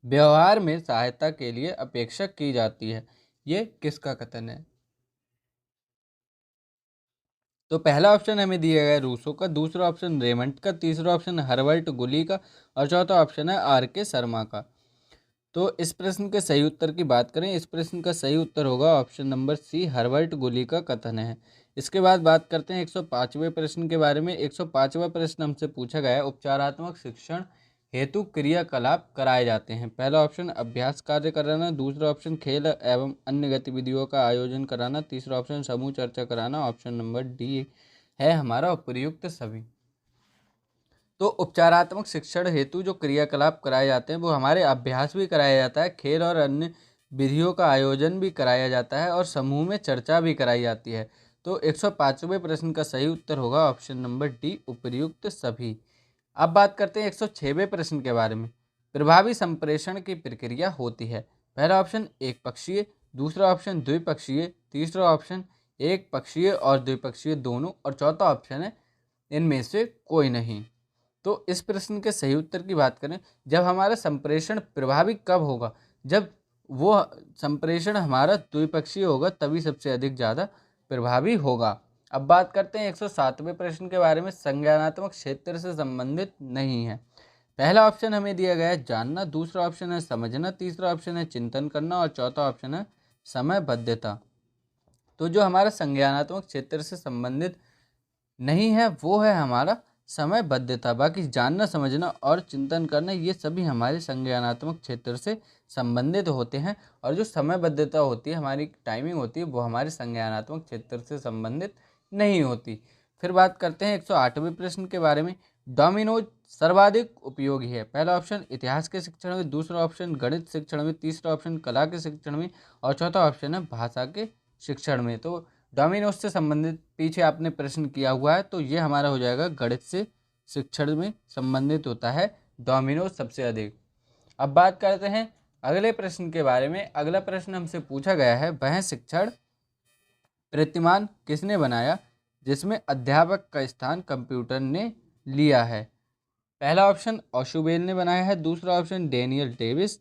व्यवहार में सहायता के लिए अपेक्षा की जाती है। ये किसका कथन है? तो पहला ऑप्शन हमें दिया गया है रूसो का, दूसरा ऑप्शन रेमंड का, तीसरा ऑप्शन हर्बर्ट गुली का और चौथा ऑप्शन है आर के शर्मा का। तो इस प्रश्न के सही उत्तर की बात करें, इस प्रश्न का सही उत्तर होगा ऑप्शन नंबर सी, हर्बर्ट गुली का कथन है। इसके बाद बात करते हैं 105वें प्रश्न के बारे में। 105वां प्रश्न हमसे पूछा गया है, उपचारात्मक शिक्षण हेतु क्रियाकलाप कराए जाते हैं। पहला ऑप्शन अभ्यास कार्य कराना, दूसरा ऑप्शन खेल एवं अन्य गतिविधियों का आयोजन कराना, तीसरा ऑप्शन समूह चर्चा कराना, ऑप्शन नंबर डी है हमारा उपयुक्त सभी। तो उपचारात्मक शिक्षण हेतु जो क्रियाकलाप कराए जाते हैं वो हमारे अभ्यास भी कराया जाता है, खेल और अन्य विधियों का आयोजन भी कराया जाता है और समूह में चर्चा भी कराई जाती है। तो 105वें प्रश्न का सही उत्तर होगा ऑप्शन नंबर डी, उपर्युक्त सभी। अब बात करते हैं 106वें प्रश्न के बारे में। प्रभावी संप्रेषण की प्रक्रिया होती है। पहला ऑप्शन एक पक्षीय, दूसरा ऑप्शन द्विपक्षीय, तीसरा ऑप्शन एक पक्षीय और द्विपक्षीय दोनों और चौथा ऑप्शन है इनमें से कोई नहीं। तो इस प्रश्न के सही उत्तर की बात करें, जब हमारा संप्रेषण प्रभावी कब होगा? जब वो संप्रेषण हमारा द्विपक्षीय होगा तभी सबसे अधिक ज़्यादा प्रभावी होगा। अब बात करते हैं 107वें प्रश्न के बारे में। संज्ञानात्मक क्षेत्र से संबंधित नहीं है। पहला ऑप्शन हमें दिया गया है जानना, दूसरा ऑप्शन है समझना, तीसरा ऑप्शन है चिंतन करना और चौथा ऑप्शन है समयबद्धता। तो जो हमारा संज्ञानात्मक क्षेत्र से संबंधित नहीं है वो है हमारा समयबद्धता। बाकी जानना, समझना और चिंतन करना ये सभी हमारे संज्ञानात्मक क्षेत्र से संबंधित होते हैं और जो समयबद्धता होती है, हमारी टाइमिंग होती है, वो हमारे संज्ञानात्मक क्षेत्र से संबंधित नहीं होती। फिर बात करते हैं 108वें प्रश्न के बारे में। डोमिनोज सर्वाधिक उपयोगी है। पहला ऑप्शन इतिहास के शिक्षण में, दूसरा ऑप्शन गणित शिक्षण में, तीसरा ऑप्शन कला के शिक्षण में और चौथा ऑप्शन है भाषा के शिक्षण में। तो डोमिनोज से संबंधित पीछे आपने प्रश्न किया हुआ है तो ये हमारा हो जाएगा गणित से शिक्षण में संबंधित होता है डोमिनोज सबसे अधिक। अब बात करते हैं अगले प्रश्न के बारे में। अगला प्रश्न हमसे पूछा गया है, वह शिक्षण प्रतिमान किसने बनाया जिसमें अध्यापक का स्थान कंप्यूटर ने लिया है? पहला ऑप्शन ओशुबेल ने बनाया है, दूसरा ऑप्शन डेनियल डेविस,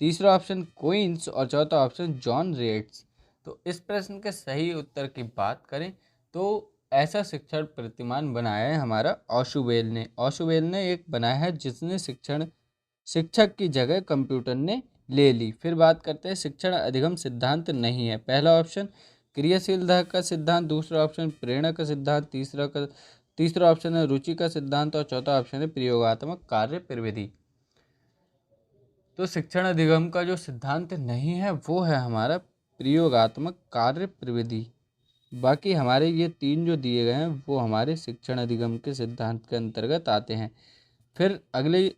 तीसरा ऑप्शन क्वींस और चौथा ऑप्शन जॉन रेट्स। तो इस प्रश्न के सही उत्तर की बात करें तो ऐसा शिक्षण प्रतिमान बनाया है हमारा ओशुबेल ने। ओशुबेल ने एक बनाया है जिसने शिक्षक की जगह कंप्यूटर ने ले ली। फिर बात करते हैं शिक्षण अधिगम सिद्धांत नहीं है। पहला ऑप्शन क्रियाशीलता का सिद्धांत, दूसरा ऑप्शन प्रेरणा का सिद्धांत, तीसरा ऑप्शन है रुचि का सिद्धांत और चौथा ऑप्शन है प्रयोगात्मक कार्य प्रविधि। तो शिक्षण अधिगम का जो सिद्धांत नहीं है वो है हमारा प्रयोगात्मक कार्य प्रविधि। बाकी हमारे ये तीन जो दिए गए हैं वो हमारे शिक्षण अधिगम के सिद्धांत के अंतर्गत आते हैं। फिर अगले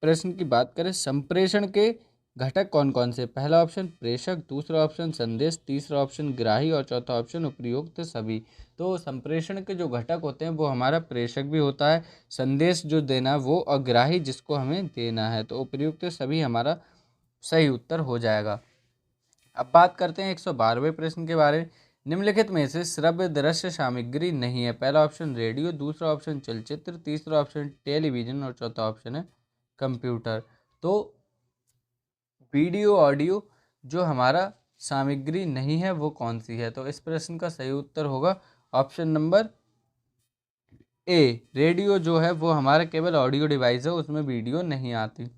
प्रश्न की बात करें, संप्रेषण के घटक कौन कौन से? पहला ऑप्शन प्रेषक, दूसरा ऑप्शन संदेश, तीसरा ऑप्शन ग्राही और चौथा ऑप्शन उपयुक्त सभी। तो संप्रेषण के जो घटक होते हैं वो हमारा प्रेषक भी होता है, संदेश जो देना वो, और ग्राही जिसको हमें देना है। तो उपयुक्त सभी हमारा सही उत्तर हो जाएगा। अब बात करते हैं 112वें प्रश्न के बारे में। निम्नलिखित में से श्रव्य दृश्य सामग्री नहीं है। पहला ऑप्शन रेडियो, दूसरा ऑप्शन चलचित्र, तीसरा ऑप्शन टेलीविजन और चौथा ऑप्शन है कंप्यूटर। तो वीडियो ऑडियो जो हमारा सामग्री नहीं है वो कौन सी है? तो इस प्रश्न का सही उत्तर होगा ऑप्शन नंबर ए। रेडियो जो है वो हमारा केवल ऑडियो डिवाइस है, उसमें वीडियो नहीं आती।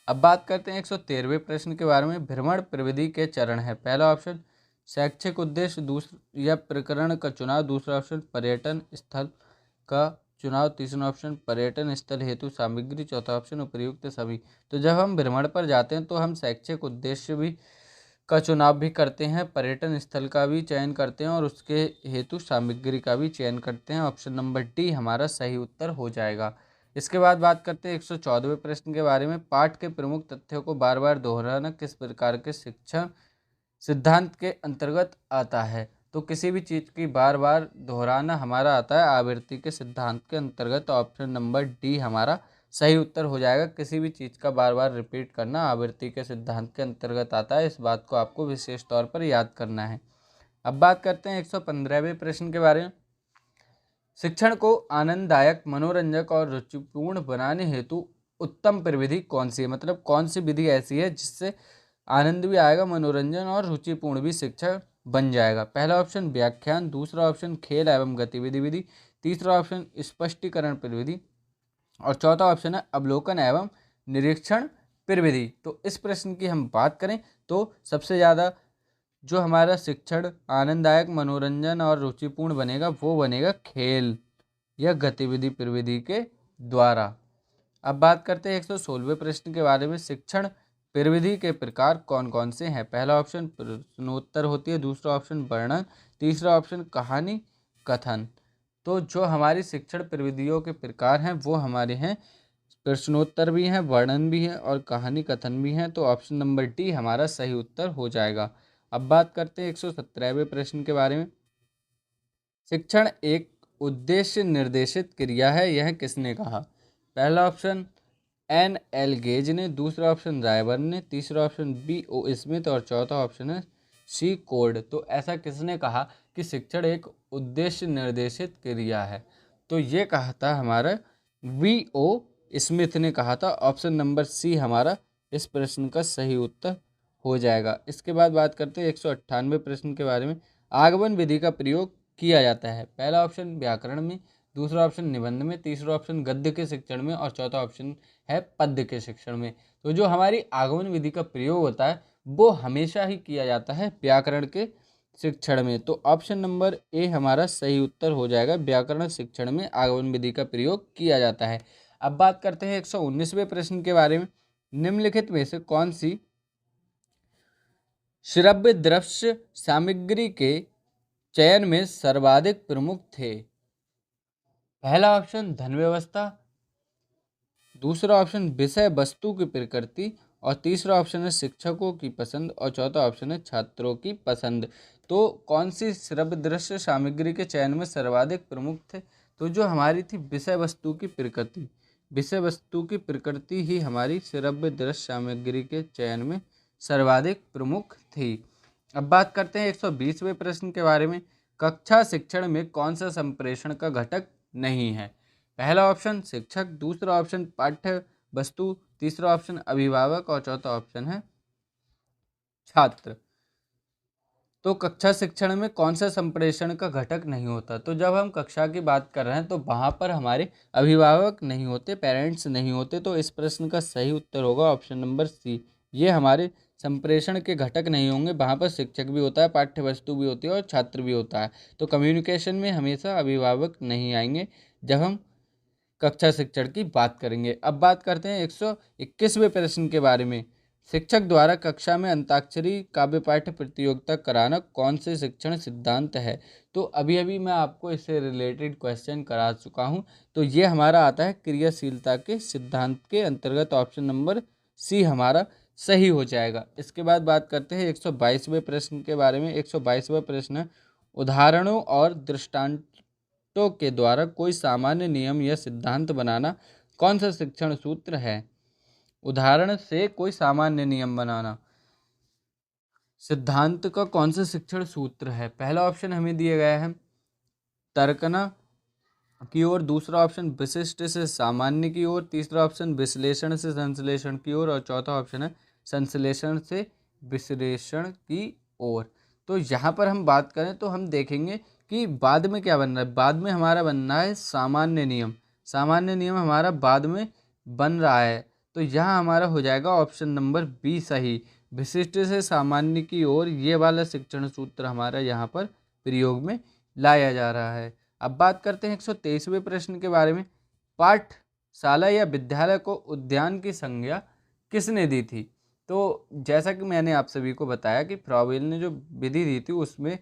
अब बात करते हैं 113वें प्रश्न के बारे में। भ्रमण प्रविधि के चरण है। पहला ऑप्शन शैक्षिक उद्देश्य, दूसरा या प्रकरण का चुनाव, दूसरा ऑप्शन पर्यटन स्थल का चुनाव, तीसरा ऑप्शन पर्यटन स्थल हेतु सामग्री, चौथा ऑप्शन उपर्युक्त सभी। तो जब हम भ्रमण पर जाते हैं तो हम शैक्षिक उद्देश्य भी का चुनाव भी करते हैं, पर्यटन स्थल का भी चयन करते हैं और उसके हेतु सामग्री का भी चयन करते हैं। ऑप्शन नंबर डी हमारा सही उत्तर हो जाएगा। इसके बाद बात करते हैं 114वें प्रश्न के बारे में। पाठ के प्रमुख तथ्यों को बार बार दोहराना किस प्रकार के शिक्षण सिद्धांत के अंतर्गत आता है? तो किसी भी चीज़ की बार बार दोहराना हमारा आता है आवृत्ति के सिद्धांत के अंतर्गत। ऑप्शन नंबर डी हमारा सही उत्तर हो जाएगा। किसी भी चीज़ का बार बार रिपीट करना आवृत्ति के सिद्धांत के अंतर्गत आता है। इस बात को आपको विशेष तौर पर याद करना है। अब बात करते हैं 115वें प्रश्न के बारे में। शिक्षण को आनंददायक, मनोरंजक और रुचिपूर्ण बनाने हेतु उत्तम प्रविधि कौन सी है? मतलब कौन सी विधि ऐसी है जिससे आनंद भी आएगा, मनोरंजन और रुचिपूर्ण भी शिक्षा बन जाएगा? पहला ऑप्शन व्याख्यान, दूसरा ऑप्शन खेल एवं गतिविधि विधि, तीसरा ऑप्शन स्पष्टीकरण प्रविधि और चौथा ऑप्शन है अवलोकन एवं निरीक्षण प्रविधि। तो इस प्रश्न की हम बात करें तो सबसे ज़्यादा जो हमारा शिक्षण आनंददायक, मनोरंजन और रुचिपूर्ण बनेगा वो बनेगा खेल या गतिविधि प्रविधि के द्वारा। अब बात करते हैं 116वें प्रश्न के बारे में। शिक्षण प्रविधि के प्रकार कौन कौन से हैं? पहला ऑप्शन प्रश्नोत्तर होती है, दूसरा ऑप्शन वर्णन, तीसरा ऑप्शन कहानी कथन। तो जो हमारी शिक्षण प्रविधियों के प्रकार हैं वो हमारे हैं प्रश्नोत्तर भी हैं, वर्णन भी है और कहानी कथन भी हैं। तो ऑप्शन नंबर डी हमारा सही उत्तर हो जाएगा। अब बात करते हैं 117वें प्रश्न के बारे में। शिक्षण एक उद्देश्य निर्देशित क्रिया है, यह किसने कहा? पहला ऑप्शन N.L. गेज ने, दूसरा ऑप्शन रायबर्न ने, तीसरा ऑप्शन B.O. स्मिथ और चौथा ऑप्शन है C. कोड। तो ऐसा किसने कहा कि शिक्षण एक उद्देश्य निर्देशित क्रिया है? तो ये कहा था हमारा V.O. स्मिथ ने कहा था। ऑप्शन नंबर सी हमारा इस प्रश्न का सही उत्तर हो जाएगा। इसके बाद बात करते हैं 198वें प्रश्न के बारे में। आगमन विधि का प्रयोग किया जाता है। पहला ऑप्शन व्याकरण में, दूसरा ऑप्शन निबंध में, तीसरा ऑप्शन गद्य के शिक्षण में और चौथा ऑप्शन है पद्य के शिक्षण में। तो जो हमारी आगमन विधि का प्रयोग होता है वो हमेशा ही किया जाता है व्याकरण के शिक्षण में। तो ऑप्शन नंबर ए हमारा सही उत्तर हो जाएगा। व्याकरण शिक्षण में आगमन विधि का प्रयोग किया जाता है। अब बात करते हैं 119वें प्रश्न के बारे में। निम्नलिखित में से कौन सी श्रव्य दृश्य सामग्री के चयन में सर्वाधिक प्रमुख थे? पहला ऑप्शन धन व्यवस्था, दूसरा ऑप्शन विषय वस्तु की प्रकृति और तीसरा ऑप्शन है शिक्षकों की पसंद और चौथा ऑप्शन है छात्रों की पसंद। तो कौन सी श्रव्य दृश्य सामग्री के चयन में सर्वाधिक प्रमुख थे? तो जो हमारी थी विषय वस्तु की प्रकृति। विषय वस्तु की प्रकृति ही हमारी श्रव्य दृश्य सामग्री के चयन में सर्वाधिक प्रमुख थी। अब बात करते हैं 120वें प्रश्न के बारे में। कक्षा शिक्षण में कौन सा संप्रेषण का घटक नहीं है? पहला ऑप्शन शिक्षक, दूसरा ऑप्शन पाठ्य वस्तु, तीसरा ऑप्शन अभिभावक और चौथा ऑप्शन है छात्र। तो कक्षा शिक्षण में कौन सा संप्रेषण का घटक नहीं होता? तो जब हम कक्षा की बात कर रहे हैं तो वहाँ पर हमारे अभिभावक नहीं होते, पेरेंट्स नहीं होते। तो इस प्रश्न का सही उत्तर होगा ऑप्शन नंबर सी। ये हमारे संप्रेषण के घटक नहीं होंगे। वहाँ पर शिक्षक भी होता है, पाठ्य वस्तु भी होती है और छात्र भी होता है। तो कम्युनिकेशन में हमेशा अभिभावक नहीं आएंगे जब हम कक्षा शिक्षण की बात करेंगे। अब बात करते हैं 121वें प्रश्न के बारे में। शिक्षक द्वारा कक्षा में अंताक्षरी काव्य पाठ्य प्रतियोगिता कराना कौन से शिक्षण सिद्धांत है? तो अभी अभी मैं आपको इससे रिलेटेड क्वेश्चन करा चुका हूँ। तो ये हमारा आता है क्रियाशीलता के सिद्धांत के अंतर्गत। ऑप्शन नंबर सी हमारा सही हो जाएगा। इसके बाद बात करते हैं 122वें प्रश्न के बारे में। 122वां प्रश्न है उदाहरणों और दृष्टांतों के द्वारा कोई सामान्य नियम या सिद्धांत बनाना कौन सा शिक्षण सूत्र है? उदाहरण से कोई सामान्य नियम बनाना। सिद्धांत का कौन सा शिक्षण सूत्र है? पहला ऑप्शन हमें दिया गया है तर्कना की ओर, दूसरा ऑप्शन विशिष्ट से सामान्य की ओर, तीसरा ऑप्शन विश्लेषण से संश्लेषण की ओर और चौथा ऑप्शन है संश्लेषण से विश्लेषण की ओर। तो यहाँ पर हम बात करें तो हम देखेंगे कि बाद में क्या बन रहा है। बाद में हमारा बनना है सामान्य नियम। सामान्य नियम हमारा बाद में बन रहा है, तो यहाँ हमारा हो जाएगा ऑप्शन नंबर बी सही। विशिष्ट से सामान्य की ओर ये वाला शिक्षण सूत्र हमारा यहाँ पर प्रयोग में लाया जा रहा है। अब बात करते हैं 123वें प्रश्न के बारे में। पाठशाला या विद्यालय को उद्यान की संज्ञा किसने दी थी? तो जैसा कि मैंने आप सभी को बताया कि फ्रॉबेल ने जो विधि दी थी उसमें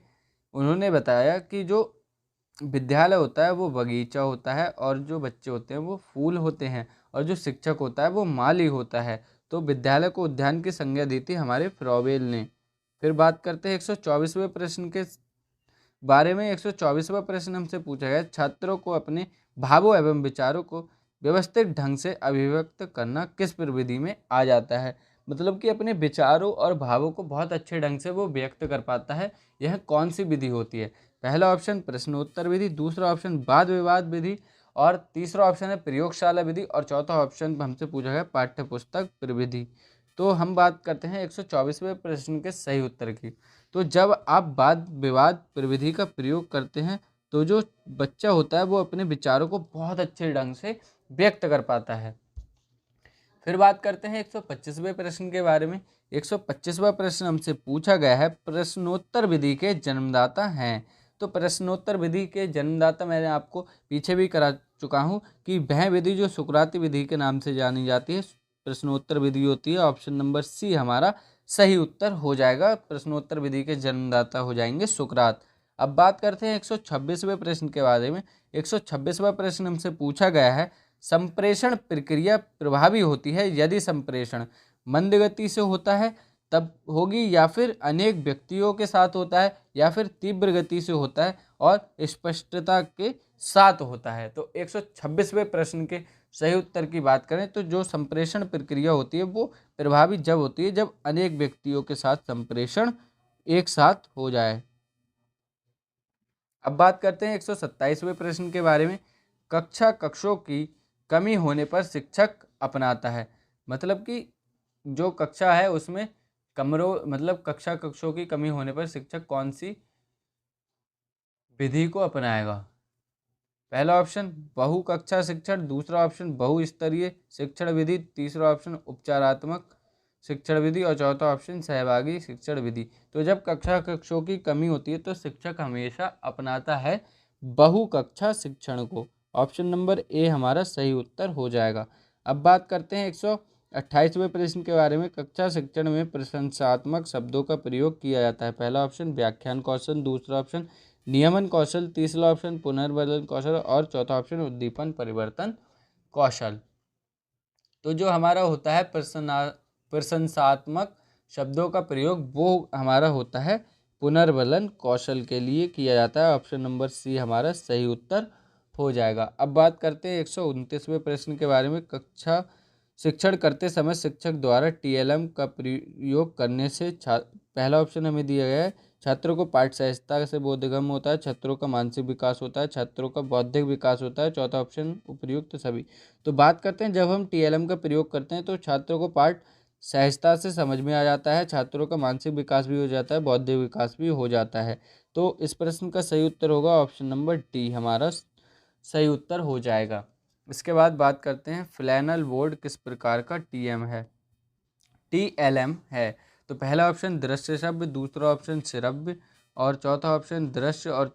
उन्होंने बताया कि जो विद्यालय होता है वो बगीचा होता है और जो बच्चे होते हैं वो फूल होते हैं और जो शिक्षक होता है वो माली होता है। तो विद्यालय को उद्यान की संज्ञा दी थी हमारे फ्रॉबेल ने। फिर बात करते हैं 124वें प्रश्न के बारे में। 124वां प्रश्न हमसे पूछा गया, छात्रों को अपने भावों एवं विचारों को व्यवस्थित ढंग से अभिव्यक्त करना किस प्रविधि में आ जाता है? मतलब कि अपने विचारों और भावों को बहुत अच्छे ढंग से वो व्यक्त कर पाता है, यह कौन सी विधि होती है? पहला ऑप्शन प्रश्नोत्तर विधि, दूसरा ऑप्शन वाद विवाद विधि और तीसरा ऑप्शन है प्रयोगशाला विधि और चौथा ऑप्शन हमसे पूछा गया पाठ्य पुस्तक प्रविधि। तो हम बात करते हैं 124वें प्रश्न के सही उत्तर की। तो जब आप वाद विवाद प्रविधि का प्रयोग करते हैं तो जो बच्चा होता है वो अपने विचारों को बहुत अच्छे ढंग से व्यक्त कर पाता है। फिर बात करते हैं 125वें प्रश्न के बारे में। 125वां प्रश्न हमसे पूछा गया है, प्रश्नोत्तर विधि के जन्मदाता हैं। तो प्रश्नोत्तर विधि के जन्मदाता मैंने आपको पीछे भी करा चुका हूँ कि वह विधि जो सुकराती विधि के नाम से जानी जाती है प्रश्नोत्तर विधि होती है। ऑप्शन नंबर सी हमारा सही उत्तर हो जाएगा। प्रश्नोत्तर विधि के जन्मदाता हो जाएंगे सुकरात। अब बात करते हैं 126वें प्रश्न के बारे में। 126वां प्रश्न हमसे पूछा गया है, संप्रेषण प्रक्रिया प्रभावी होती है यदि संप्रेषण मंद गति से होता है तब होगी, या फिर अनेक व्यक्तियों के साथ होता है, या फिर तीव्र गति से होता है और स्पष्टता के साथ होता है। तो 126वें प्रश्न के सही उत्तर की बात करें तो जो संप्रेषण प्रक्रिया होती है वो प्रभावी जब होती है जब अनेक व्यक्तियों के साथ संप्रेषण एक साथ हो जाए। अब बात करते हैं 127वें प्रश्न के बारे में। कक्षों की कमी होने पर शिक्षक अपनाता है। मतलब कि जो कक्षा है उसमें कक्षों की कमी होने पर शिक्षक कौन सी विधि को अपनाएगा? पहला ऑप्शन बहु कक्षा शिक्षण, दूसरा ऑप्शन बहुस्तरीय शिक्षण विधि, तीसरा ऑप्शन उपचारात्मक शिक्षण विधि और चौथा ऑप्शन सहभागी शिक्षण विधि। तो जब कक्षों की कमी होती है तो शिक्षक हमेशा अपनाता है बहु कक्षा शिक्षण को। ऑप्शन नंबर ए हमारा सही उत्तर हो जाएगा। अब बात करते हैं 128वें प्रश्न के बारे में। कक्षा शिक्षण में प्रशंसात्मक शब्दों का प्रयोग किया जाता है। पहला ऑप्शन व्याख्यान कौशल, दूसरा ऑप्शन नियमन कौशल, तीसरा ऑप्शन पुनर्बलन कौशल और चौथा ऑप्शन उद्दीपन परिवर्तन कौशल। तो जो हमारा होता है प्रशंसात्मक शब्दों का प्रयोग वो हमारा होता है पुनर्बलन कौशल के लिए किया जाता है। ऑप्शन नंबर सी हमारा सही उत्तर हो जाएगा। अब बात करते हैं 129वें प्रश्न के बारे में। कक्षा शिक्षण करते समय शिक्षक द्वारा TLM का प्रयोग करने से पहला ऑप्शन हमें दिया गया है, छात्रों को पाठ सहजता से बोधगम्य होता है, छात्रों का मानसिक विकास होता है, छात्रों का बौद्धिक विकास होता है। चौथा ऑप्शन उपयुक्त सभी। तो बात करते हैं जब हम TLM का प्रयोग करते हैं तो छात्रों को पाठ सहजता से समझ में आ जाता है, छात्रों का मानसिक विकास भी हो जाता है, बौद्धिक विकास भी हो जाता है। तो इस प्रश्न का सही उत्तर होगा ऑप्शन नंबर डी हमारा सही उत्तर हो जाएगा। इसके बाद बात करते हैं फ्लैनल बोर्ड किस प्रकार का TLM है। तो पहला ऑप्शन दृश्य श्रव्य, दूसरा ऑप्शन श्रव्य और चौथा ऑप्शन दृश्य और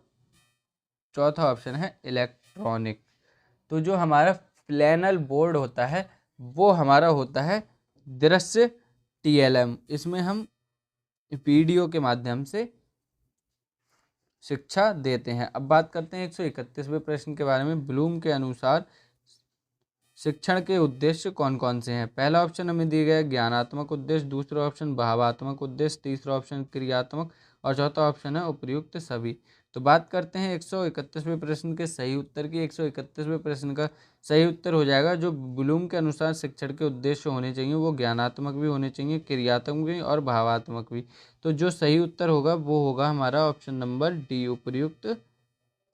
चौथा ऑप्शन है इलेक्ट्रॉनिक। तो जो हमारा फ्लैनल बोर्ड होता है वो हमारा होता है दृश्य TLM। इसमें हम वीडियो के माध्यम से शिक्षा देते हैं। अब बात करते हैं 131वें प्रश्न के बारे में। ब्लूम के अनुसार शिक्षण के उद्देश्य कौन कौन से हैं? पहला ऑप्शन हमें दिया गया ज्ञानात्मक उद्देश्य, दूसरा ऑप्शन भावात्मक उद्देश्य, तीसरा ऑप्शन क्रियात्मक और चौथा ऑप्शन है उपयुक्त सभी। तो बात करते हैं 131वें प्रश्न के सही उत्तर की। 131वें प्रश्न का सही उत्तर हो जाएगा, जो ब्लूम के अनुसार शिक्षण के उद्देश्य होने चाहिए वो ज्ञानात्मक भी होने चाहिए, क्रियात्मक भी और भावात्मक भी। तो जो सही उत्तर होगा वो होगा हमारा ऑप्शन नंबर डी, उपर्युक्त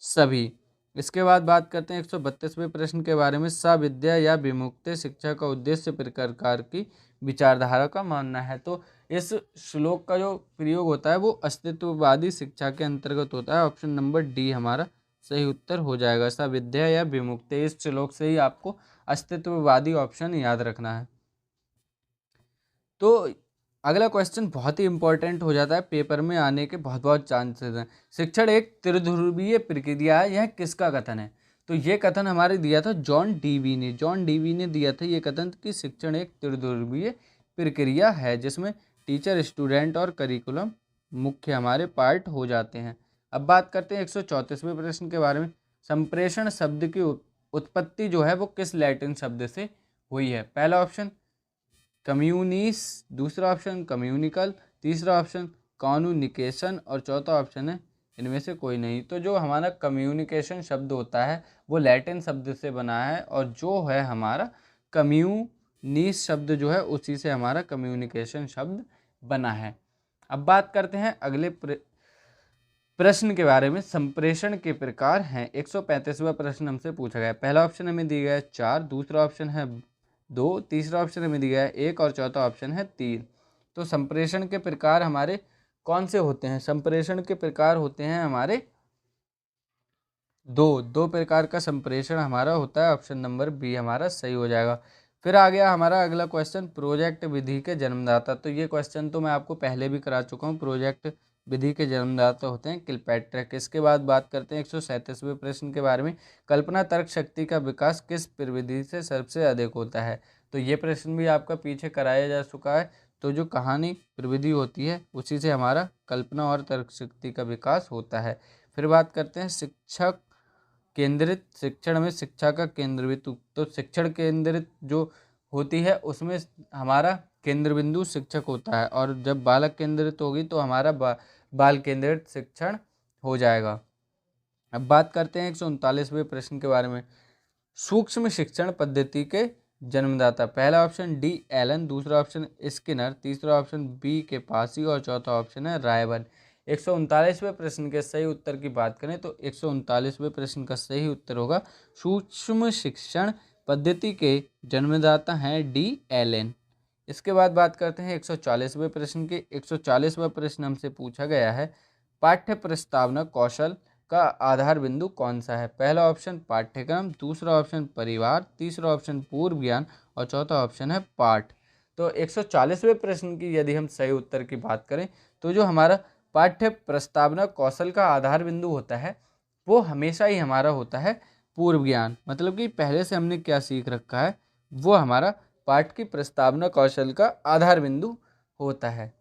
सभी। इसके बाद बात करते हैं 132वें प्रश्न के बारे में। सविद्या या विमुक्त शिक्षा का उद्देश्य प्रकार की विचारधारा का मानना है। तो इस श्लोक का जो प्रयोग होता है वो अस्तित्ववादी शिक्षा के अंतर्गत होता है। ऑप्शन नंबर डी हमारा सही उत्तर हो जाएगा, सविद्या या विमुक्त। इस श्लोक से ही आपको अस्तित्ववादी ऑप्शन याद रखना है। तो अगला क्वेश्चन बहुत ही इंपॉर्टेंट हो जाता है, पेपर में आने के बहुत चांसेस हैं। शिक्षण एक त्रिध्रुवीय प्रक्रिया है, यह किसका कथन है? तो ये कथन हमारे दिया था जॉन डीवी ने। जॉन डीवी ने दिया था ये कथन कि शिक्षण एक त्रिध्रुवीय प्रक्रिया है जिसमें टीचर, स्टूडेंट और करिकुलम मुख्य हमारे पार्ट हो जाते हैं। अब बात करते हैं 134वें प्रश्न के बारे में। संप्रेषण शब्द की उत्पत्ति जो है वो किस लैटिन शब्द से हुई है? पहला ऑप्शन कम्युनिस, दूसरा ऑप्शन कम्युनिकल, तीसरा ऑप्शन कम्युनिकेशन और चौथा ऑप्शन है इनमें से कोई नहीं। तो जो हमारा कम्युनिकेशन शब्द होता है वो लैटिन शब्द से बना है और जो है हमारा कम्युनिस शब्द जो है उसी से हमारा कम्युनिकेशन शब्द बना है। अब बात करते हैं अगले प्रश्न के बारे में। संप्रेषण के प्रकार हैं। 135वां प्रश्न हमसे पूछा गया है। पहला ऑप्शन हमें दिया गया है 4, दूसरा ऑप्शन है 2, तीसरा ऑप्शन हमें दिया है 1 और चौथा ऑप्शन है 3। तो संप्रेषण के प्रकार हमारे कौन से होते हैं? संप्रेषण के प्रकार होते हैं हमारे दो प्रकार का संप्रेषण हमारा होता है। ऑप्शन नंबर बी हमारा सही हो जाएगा। फिर आ गया हमारा अगला क्वेश्चन, प्रोजेक्ट विधि के जन्मदाता। तो ये क्वेश्चन तो मैं आपको पहले भी करा चुका हूँ। प्रोजेक्ट विधि के जन्मदाता होते हैं किलपैट्रिक। इसके बाद बात करते हैं 137वें प्रश्न के बारे में। कल्पना तर्क शक्ति का विकास किस प्रविधि से सबसे अधिक होता है? तो ये प्रश्न भी आपका पीछे कराया जा चुका है। तो जो कहानी प्रविधि होती है उसी से हमारा कल्पना और तर्क शक्ति का विकास होता है। फिर बात करते हैं शिक्षक केंद्रित शिक्षण में शिक्षा का केंद्र बिंदु। तो शिक्षण केंद्रित जो होती है उसमें हमारा केंद्र बिंदु शिक्षक होता है, और जब बालक केंद्रित होगी तो हमारा बाल केंद्रित शिक्षण हो जाएगा। अब बात करते हैं 139वें प्रश्न के बारे में। सूक्ष्म शिक्षण पद्धति के जन्मदाता। पहला ऑप्शन डी एलन, दूसरा ऑप्शन स्किनर, तीसरा ऑप्शन बी के पासी और चौथा ऑप्शन है रायबर्न। 139वें प्रश्न के सही उत्तर की बात करें तो 139वें प्रश्न का सही उत्तर होगा सूक्ष्म शिक्षण पद्धति के जन्मदाता हैं डी एलन। इसके बाद बात करते हैं 140वें प्रश्न के। 140वां प्रश्न हमसे पूछा गया है, पाठ्य प्रस्तावना कौशल का आधार बिंदु कौन सा है? पहला ऑप्शन पाठ्यक्रम, दूसरा ऑप्शन परिवार, तीसरा ऑप्शन पूर्व ज्ञान और चौथा ऑप्शन है पाठ। तो 140वें प्रश्न की यदि हम सही उत्तर की बात करें तो जो हमारा पाठ्य प्रस्तावना कौशल का आधार बिंदु होता है वो हमेशा ही हमारा होता है पूर्व ज्ञान। मतलब कि पहले से हमने क्या सीख रखा है वो हमारा पाठ की प्रस्तावना कौशल का आधार बिंदु होता है।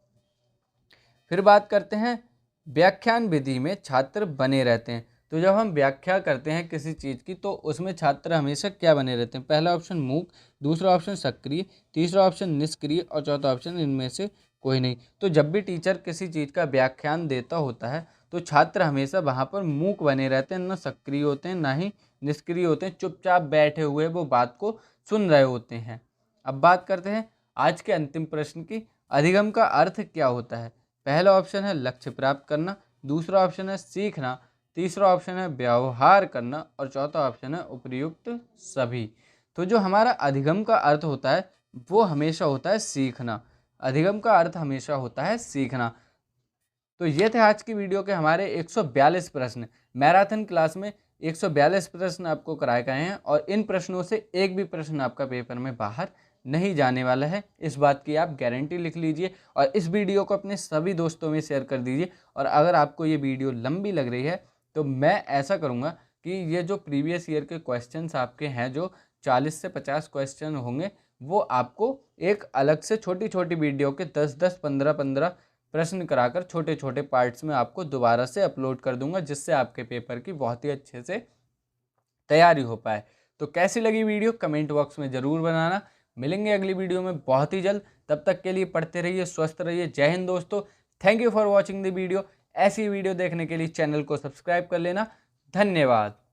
फिर बात करते हैं व्याख्यान विधि में छात्र बने रहते हैं। तो जब हम व्याख्या करते हैं किसी चीज़ की तो उसमें छात्र हमेशा क्या बने रहते हैं? पहला ऑप्शन मूक, दूसरा ऑप्शन सक्रिय, तीसरा ऑप्शन निष्क्रिय और चौथा ऑप्शन इनमें से कोई नहीं। तो जब भी टीचर किसी चीज़ का व्याख्यान देता होता है तो छात्र हमेशा वहाँ पर मूक बने रहते हैं, ना सक्रिय होते हैं ना ही निष्क्रिय होते हैं, चुपचाप बैठे हुए वो बात को सुन रहे होते हैं। अब बात करते हैं आज के अंतिम प्रश्न की, अधिगम का अर्थ क्या होता है? पहला ऑप्शन है लक्ष्य प्राप्त करना, दूसरा ऑप्शन है सीखना, तीसरा ऑप्शन है व्यवहार करना और चौथा ऑप्शन है उपयुक्त सभी। तो जो हमारा अधिगम का अर्थ होता है वो हमेशा होता है सीखना। अधिगम का अर्थ हमेशा होता है सीखना। तो ये थे आज की वीडियो के हमारे 142 प्रश्न। मैराथन क्लास में 142 प्रश्न आपको कराए गए हैं और इन प्रश्नों से एक भी प्रश्न आपका पेपर में बाहर नहीं जाने वाला है, इस बात की आप गारंटी लिख लीजिए। और इस वीडियो को अपने सभी दोस्तों में शेयर कर दीजिए। और अगर आपको ये वीडियो लंबी लग रही है तो मैं ऐसा करूँगा कि ये जो प्रीवियस ईयर के क्वेश्चंस आपके हैं, जो 40 से 50 क्वेश्चन होंगे, वो आपको एक अलग से छोटी छोटी वीडियो के 10-10, 15-15 प्रश्न कराकर छोटे छोटे पार्ट्स में आपको दोबारा से अपलोड कर दूंगा, जिससे आपके पेपर की बहुत ही अच्छे से तैयारी हो पाए। तो कैसी लगी वीडियो कमेंट बॉक्स में ज़रूर बनाना। मिलेंगे अगली वीडियो में बहुत ही जल्द। तब तक के लिए पढ़ते रहिए, स्वस्थ रहिए। जय हिंद दोस्तों। Thank you for watching the video ऐसी वीडियो देखने के लिए चैनल को सब्सक्राइब कर लेना। धन्यवाद।